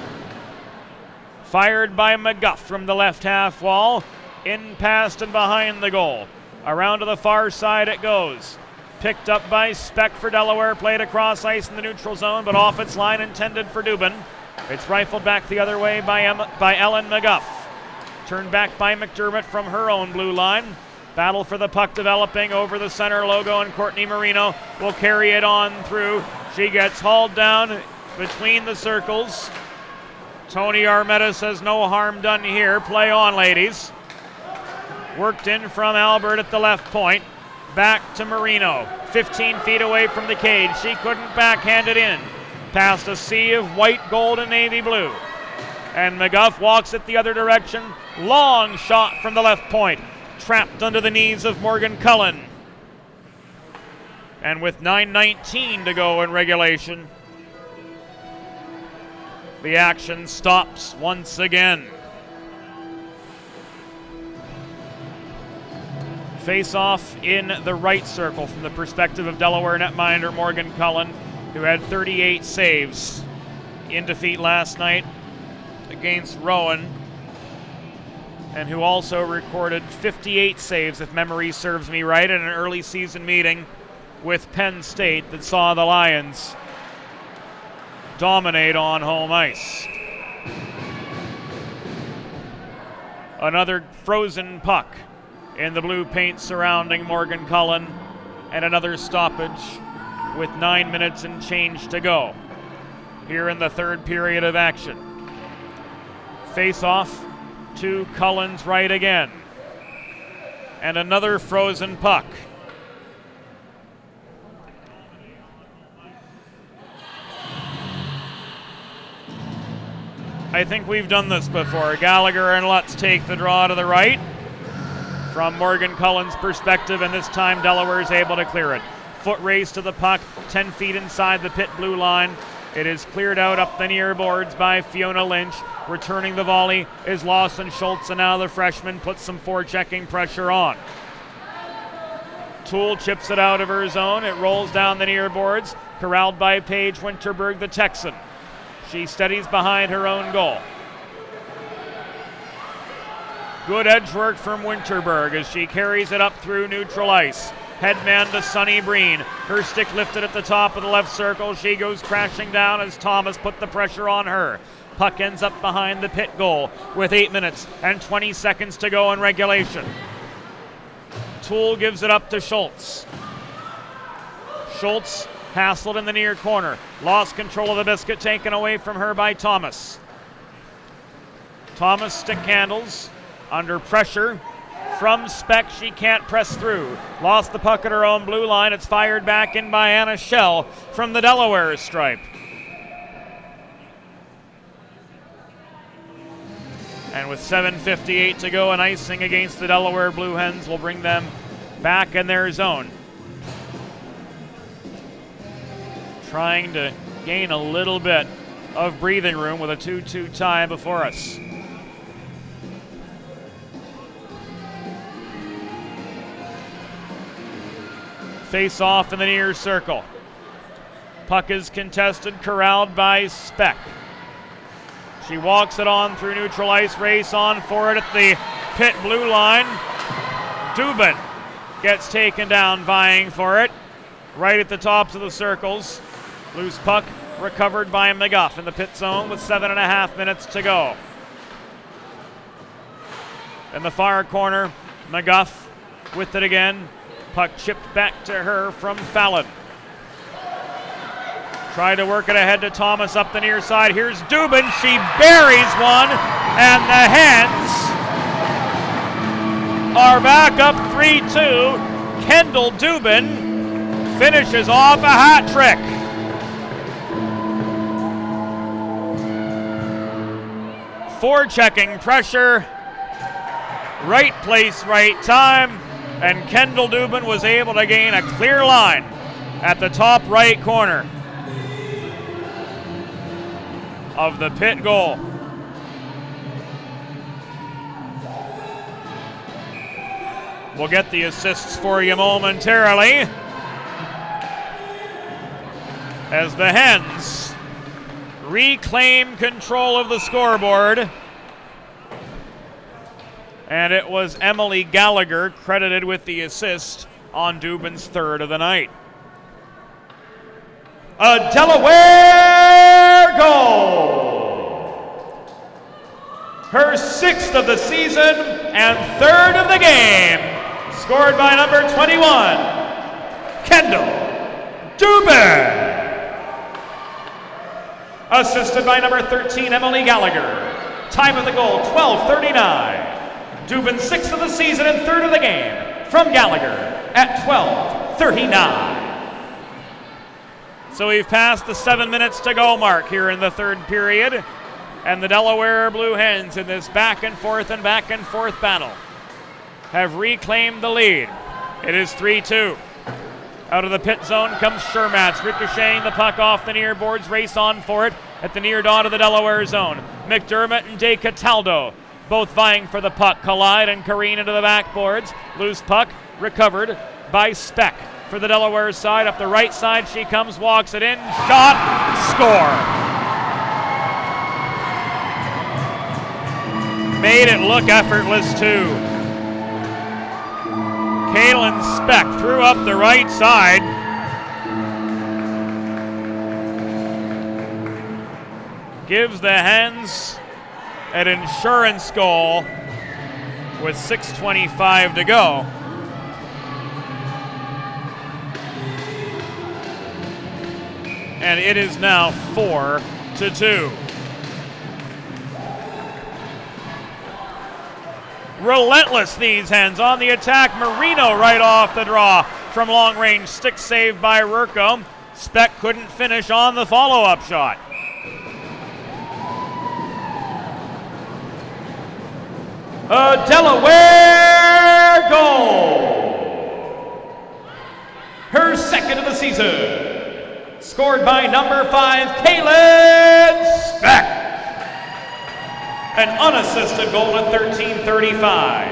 Fired by McGuff from the left half wall. In, past, and behind the goal. Around to the far side it goes. Picked up by Speck for Delaware, played across ice in the neutral zone, but off its line, intended for Dubin. It's rifled back the other way by Ellen McGuff. Turned back by McDermott from her own blue line. Battle for the puck developing over the center logo, and Courtney Marino will carry it on through. She gets hauled down between the circles. Tony Armetta says no harm done here. Play on, ladies. Worked in from Albert at the left point. Back to Marino, 15 feet away from the cage. She couldn't backhand it in. Past a sea of white, gold, and navy blue. And McGuff walks it the other direction. Long shot from the left point. Trapped under the knees of Morgan Cullen. And with 9:19 to go in regulation, the action stops once again. Face-off in the right circle from the perspective of Delaware netminder Morgan Cullen, who had 38 saves in defeat last night against Rowan, and who also recorded 58 saves, if memory serves me right, in an early season meeting with Penn State that saw the Lions dominate on home ice. Another frozen puck in the blue paint surrounding Morgan Cullen, and another stoppage with 9 minutes and change to go here in the third period of action. Face-off to Cullen's right again, and another frozen puck. I think we've done this before. Gallagher and Lutz take the draw to the right from Morgan Cullen's perspective, and this time Delaware is able to clear it. Foot race to the puck, 10 feet inside the Pitt blue line. It is cleared out up the near boards by Fiona Lynch. Returning the volley is Lawson Schultz, and now the freshman puts some forechecking pressure on. Toole chips it out of her zone. It rolls down the near boards. corralled by Paige Winterberg, the Texan. She steadies behind her own goal. Good edge work from Winterberg as she carries it up through neutral ice. Headman to Sunny Breen. Her stick lifted at the top of the left circle. She goes crashing down as Thomas put the pressure on her. Puck ends up behind the Pitt goal with 8 minutes and 20 seconds to go in regulation. Toole gives it up to Schultz. Schultz hassled in the near corner. Lost control of the biscuit, taken away from her by Thomas. Thomas stick handles under pressure from Speck. She can't press through. Lost the puck at her own blue line. It's fired back in by Anna Schell from the Delaware stripe. And with 7:58 to go, an icing against the Delaware Blue Hens will bring them back in their zone. Trying to gain a little bit of breathing room with a 2-2 tie before us. Face off in the near circle. Puck is contested, corralled by Speck. She walks it on through neutral ice, race on for it at the Pitt blue line. Dubin gets taken down vying for it, right at the tops of the circles. Loose puck recovered by McGuff in the Pitt zone with 7.5 minutes to go. In the far corner, McGuff with it again. Puck chipped back to her from Fallon. Try to work it ahead to Thomas up the near side. Here's Dubin. She buries one, and the Hens are back up 3-2. Kendall Dubin finishes off a hat trick. Forechecking pressure, right place, right time, and Kendall Dubin was able to gain a clear line at the top right corner of the Pitt goal. We'll get the assists for you momentarily as the Hens reclaim control of the scoreboard. And it was Emily Gallagher credited with the assist on Dubin's third of the night. A Delaware goal! Her sixth of the season and third of the game, scored by number 21, Kendall Dubin. Assisted by number 13, Emily Gallagher. Time of the goal, 12:39. Dubin sixth of the season and third of the game from Gallagher at 12:39. So we've passed the 7 minutes to go mark here in the third period, and the Delaware Blue Hens in this back and forth battle have reclaimed the lead. It is 3-2. Out of the Pitt zone comes Shermatz, ricocheting the puck off the near boards, race on for it at the near dot of the Delaware zone. McDermott and De Cataldo both vying for the puck, collide and careen into the backboards. Loose puck recovered by Speck for the Delaware side. Up the right side she comes, walks it in, shot, score. Made it look effortless too. Kaylin Speck threw up the right side. Gives the Hens an insurance goal with 6:25 to go. And it is now 4-2. Relentless, these Hens on the attack. Marino right off the draw from long range. Stick saved by Rurko. Speck couldn't finish on the follow-up shot. A Delaware goal. Her second of the season. Scored by number 5, Kaylin Speck. An unassisted goal at 13:35.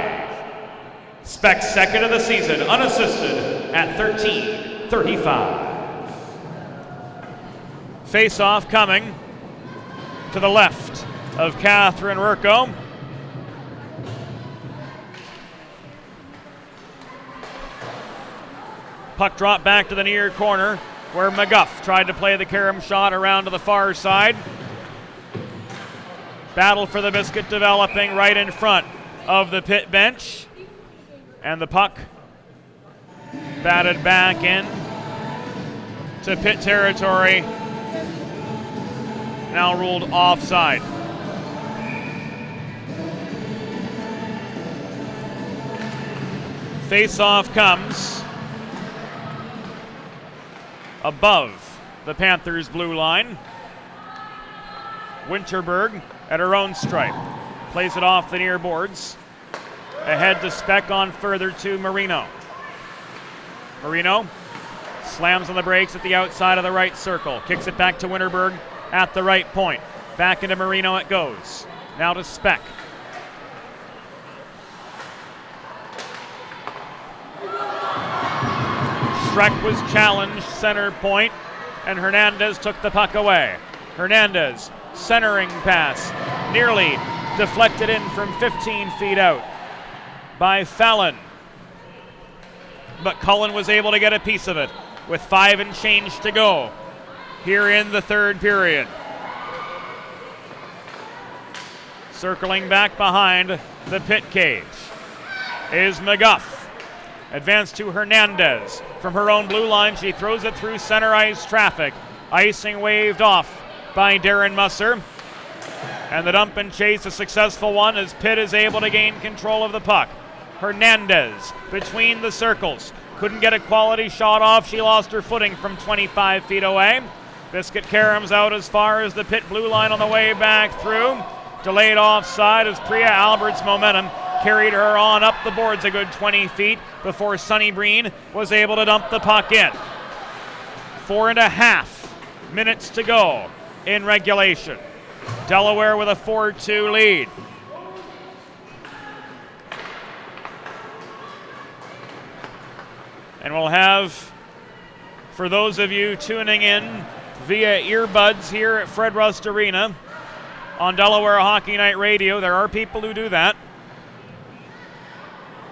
Speck's second of the season, unassisted at 13:35. Face-off coming to the left of Catherine Urko. Puck dropped back to the near corner where McGuff tried to play the carom shot around to the far side. Battle for the biscuit developing right in front of the Pitt bench. And the puck batted back in to Pitt territory. Now ruled offside. Face-off comes above the Panthers' blue line. Winterberg at her own stripe. Plays it off the near boards. Ahead to Speck on further to Marino. Marino slams on the brakes at the outside of the right circle. Kicks it back to Winterberg at the right point. Back into Marino it goes. Now to Speck. Schreck was challenged center point, and Hernandez took the puck away. Hernandez, centering pass, nearly deflected in from 15 feet out by Fallon. But Cullen was able to get a piece of it with 5 and change to go here in the third period. Circling back behind the Pitt cage is McGuff. Advanced to Hernandez. From her own blue line, she throws it through center ice traffic. Icing waved off by Darren Musser. And the dump and chase, a successful one as Pitt is able to gain control of the puck. Hernandez between the circles. Couldn't get a quality shot off. She lost her footing from 25 feet away. Biscuit caroms out as far as the Pitt blue line on the way back through. Delayed offside as Priya Albert's momentum carried her on up the boards a good 20 feet before Sunny Breen was able to dump the puck in. 4.5 minutes to go in regulation. Delaware with a 4-2 lead. And we'll have, for those of you tuning in via earbuds here at Fred Rust Arena on Delaware Hockey Night Radio, there are people who do that.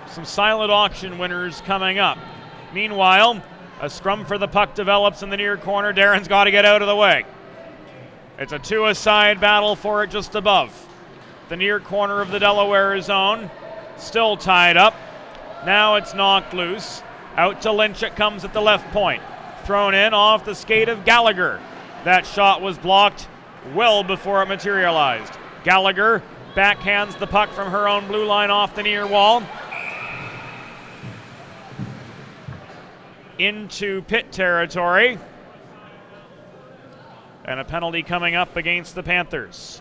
Some silent auction winners coming up. Meanwhile, a scrum for the puck develops in the near corner. Darren's got to get out of the way. It's a two-a-side battle for it just above the near corner of the Delaware zone. Still tied up. Now it's knocked loose. Out to Lynch it comes at the left point. Thrown in off the skate of Gallagher. That shot was blocked well before it materialized. Gallagher backhands the puck from her own blue line off the near wall. Into Pitt territory. And a penalty coming up against the Panthers.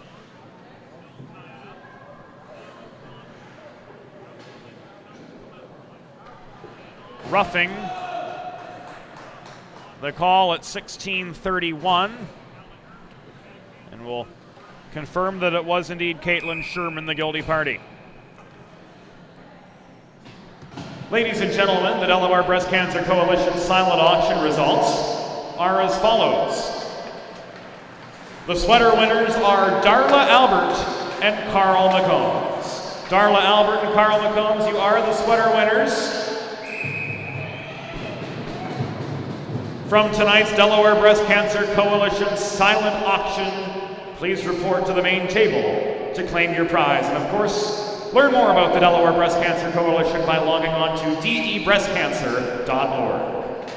Roughing the call at 16:31. And we'll confirm that it was indeed Caitlin Sherman, the guilty party. Ladies and gentlemen, the Delaware Breast Cancer Coalition silent auction results are as follows. The sweater winners are Darla Albert and Carl McCombs. Darla Albert and Carl McCombs, you are the sweater winners from tonight's Delaware Breast Cancer Coalition silent auction. Please report to the main table to claim your prize. And of course, learn more about the Delaware Breast Cancer Coalition by logging on to debreastcancer.org.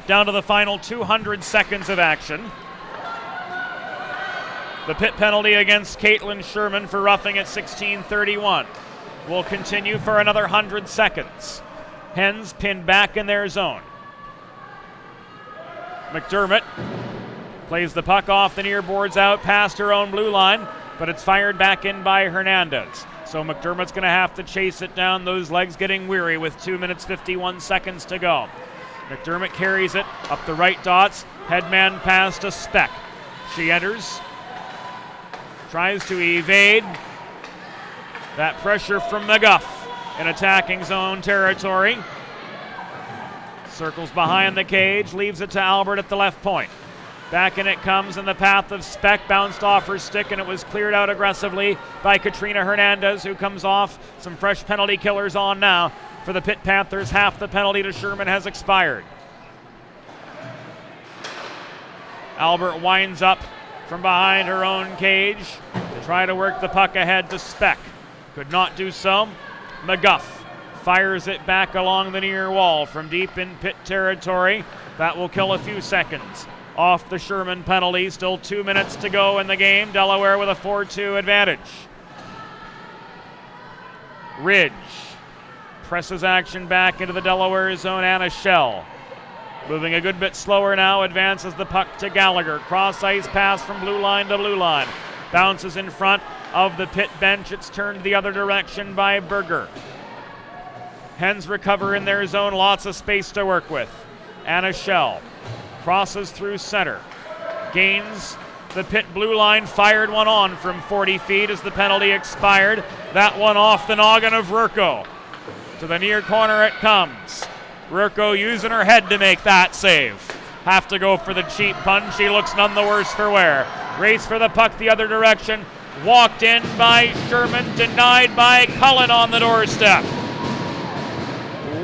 Down to the final 200 seconds of action. The Pitt penalty against Caitlin Sherman for roughing at 16:31 will continue for another 100 seconds. Hens pinned back in their zone. McDermott plays the puck off the near boards out past her own blue line, but it's fired back in by Hernandez. So McDermott's going to have to chase it down, those legs getting weary with 2 minutes 51 seconds to go. McDermott carries it up the right dots, headman pass to Speck. She enters, tries to evade that pressure from McGuff in attacking zone territory. Circles behind the cage, leaves it to Albert at the left point. Back in it comes in the path of Speck, bounced off her stick, and it was cleared out aggressively by Katrina Hernandez, who comes off. Some fresh penalty killers on now for the Pitt Panthers. Half the penalty to Sherman has expired. Albert winds up from behind her own cage to try to work the puck ahead to Speck. Could not do so. McGuff fires it back along the near wall from deep in Pitt territory. That will kill a few seconds off the Sherman penalty. Still 2 minutes to go in the game. Delaware with a 4-2 advantage. Ridge presses action back into the Delaware zone. Anna Schell moving a good bit slower now, advances the puck to Gallagher. Cross ice pass from blue line to blue line. Bounces in front of the Pitt bench. It's turned the other direction by Berger. Hens recover in their zone. Lots of space to work with. Anna Schell crosses through center. Gains the Pitt blue line. Fired one on from 40 feet as the penalty expired. That one off the noggin of Rurko. To the near corner it comes. Rurko using her head to make that save. Have to go for the cheap punch. She looks none the worse for wear. Race for the puck the other direction. Walked in by Sherman. Denied by Cullen on the doorstep.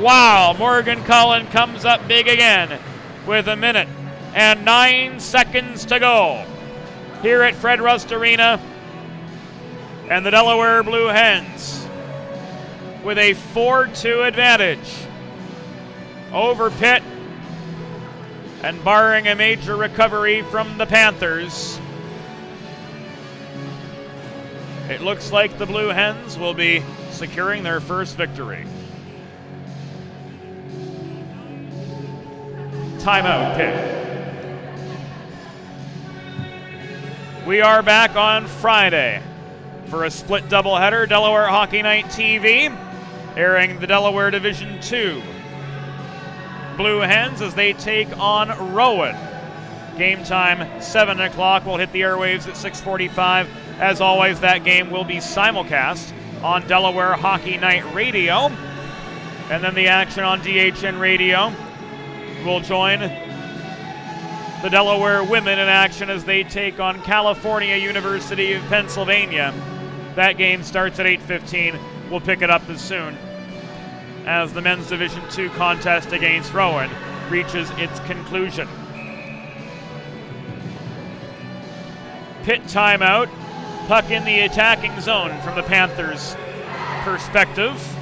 Wow, Morgan Cullen comes up big again with 1 minute and 9 seconds to go here at Fred Rust Arena. And the Delaware Blue Hens with a 4-2 advantage over Pitt, and barring a major recovery from the Panthers, it looks like the Blue Hens will be securing their first victory. Timeout, Pitt. We are back on Friday for a split doubleheader. Delaware Hockey Night TV airing the Delaware Division II Blue Hens as they take on Rowan. Game time 7 o'clock. We'll hit the airwaves at 6:45. As always, that game will be simulcast on Delaware Hockey Night Radio. And then the action on DHN Radio will join the Delaware women in action as they take on California University of Pennsylvania. That game starts at 8:15. We'll pick it up as soon as the men's Division II contest against Rowan reaches its conclusion. Pitt timeout. Puck in the attacking zone from the Panthers' perspective.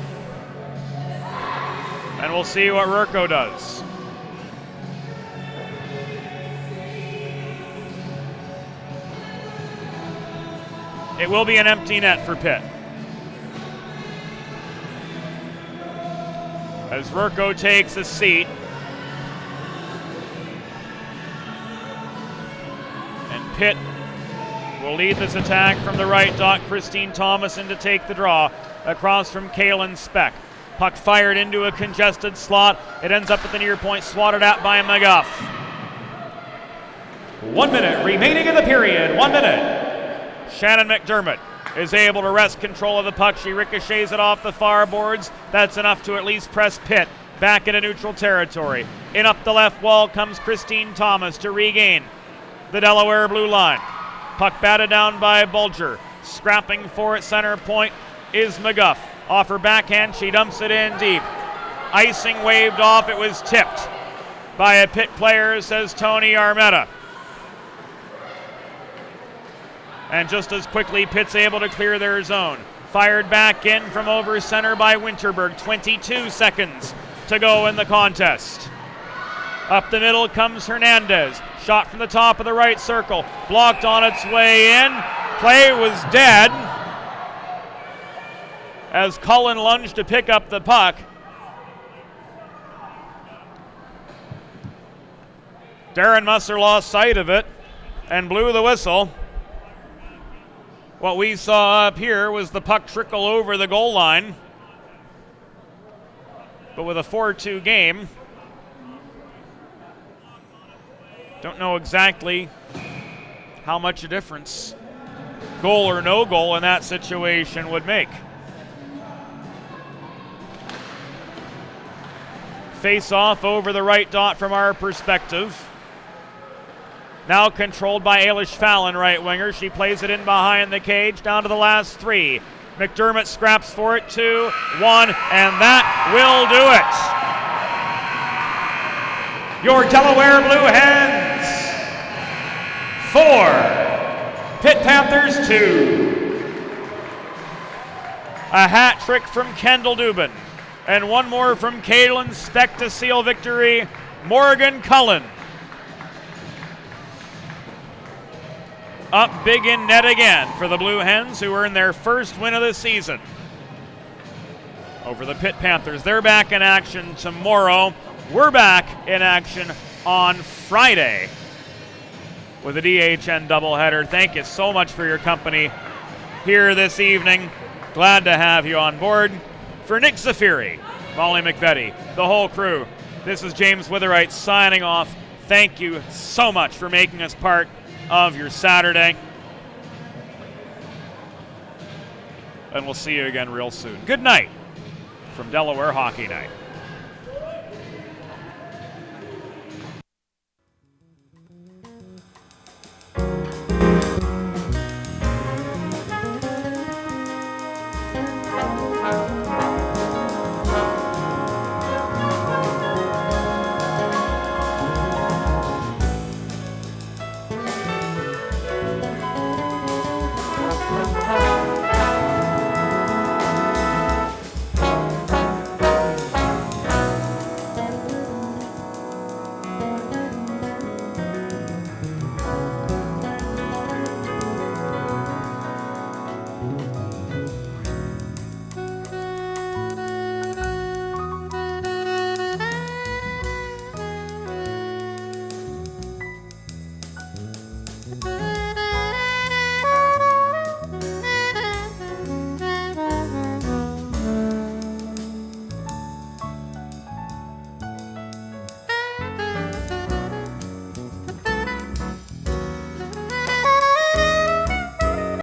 And we'll see what Rurko does. It will be an empty net for Pitt. As Rurko takes a seat. And Pitt will lead this attack from the right dot. Christine Thomas in to take the draw across from Kaylin Speck. Puck fired into a congested slot. It ends up at the near point, swatted at by McGuff. 1 minute remaining in the period. 1 minute. Shannon McDermott is able to wrest control of the puck. She ricochets it off the far boards. That's enough to at least press Pitt back into neutral territory. In up the left wall comes Christine Thomas to regain the Delaware blue line. Puck batted down by Bulger. Scrapping for it center point is McGuff. Off her backhand, she dumps it in deep. Icing waved off. It was tipped by a Pitt player, says Tony Armetta. And just as quickly, Pitt's able to clear their zone. Fired back in from over center by Winterberg. 22 seconds to go in the contest. Up the middle comes Hernandez. Shot from the top of the right circle. Blocked on its way in. Play was dead as Cullen lunged to pick up the puck. Darren Musser lost sight of it and blew the whistle. What we saw up here was the puck trickle over the goal line. But with a 4-2 game, don't know exactly how much a difference goal or no goal in that situation would make. Face off over the right dot from our perspective. Now controlled by Ailish Fallon, right winger. She plays it in behind the cage, down to the last 3. McDermott scraps for it, 2, 1, and that will do it. Your Delaware Blue Hens 4, Pitt Panthers 2. A hat trick from Kendall Dubin, and one more from Caitlin Speck to seal victory. Morgan Cullen up big in net again for the Blue Hens, who earned their first win of the season over the Pitt Panthers. They're back in action tomorrow. We're back in action on Friday with a DHN doubleheader. Thank you so much for your company here this evening. Glad to have you on board. For Nick Zafiri, Molly McVetti, the whole crew, this is James Witherite signing off. Thank you so much for making us part of your Saturday. And we'll see you again real soon. Good night from Delaware Hockey Night.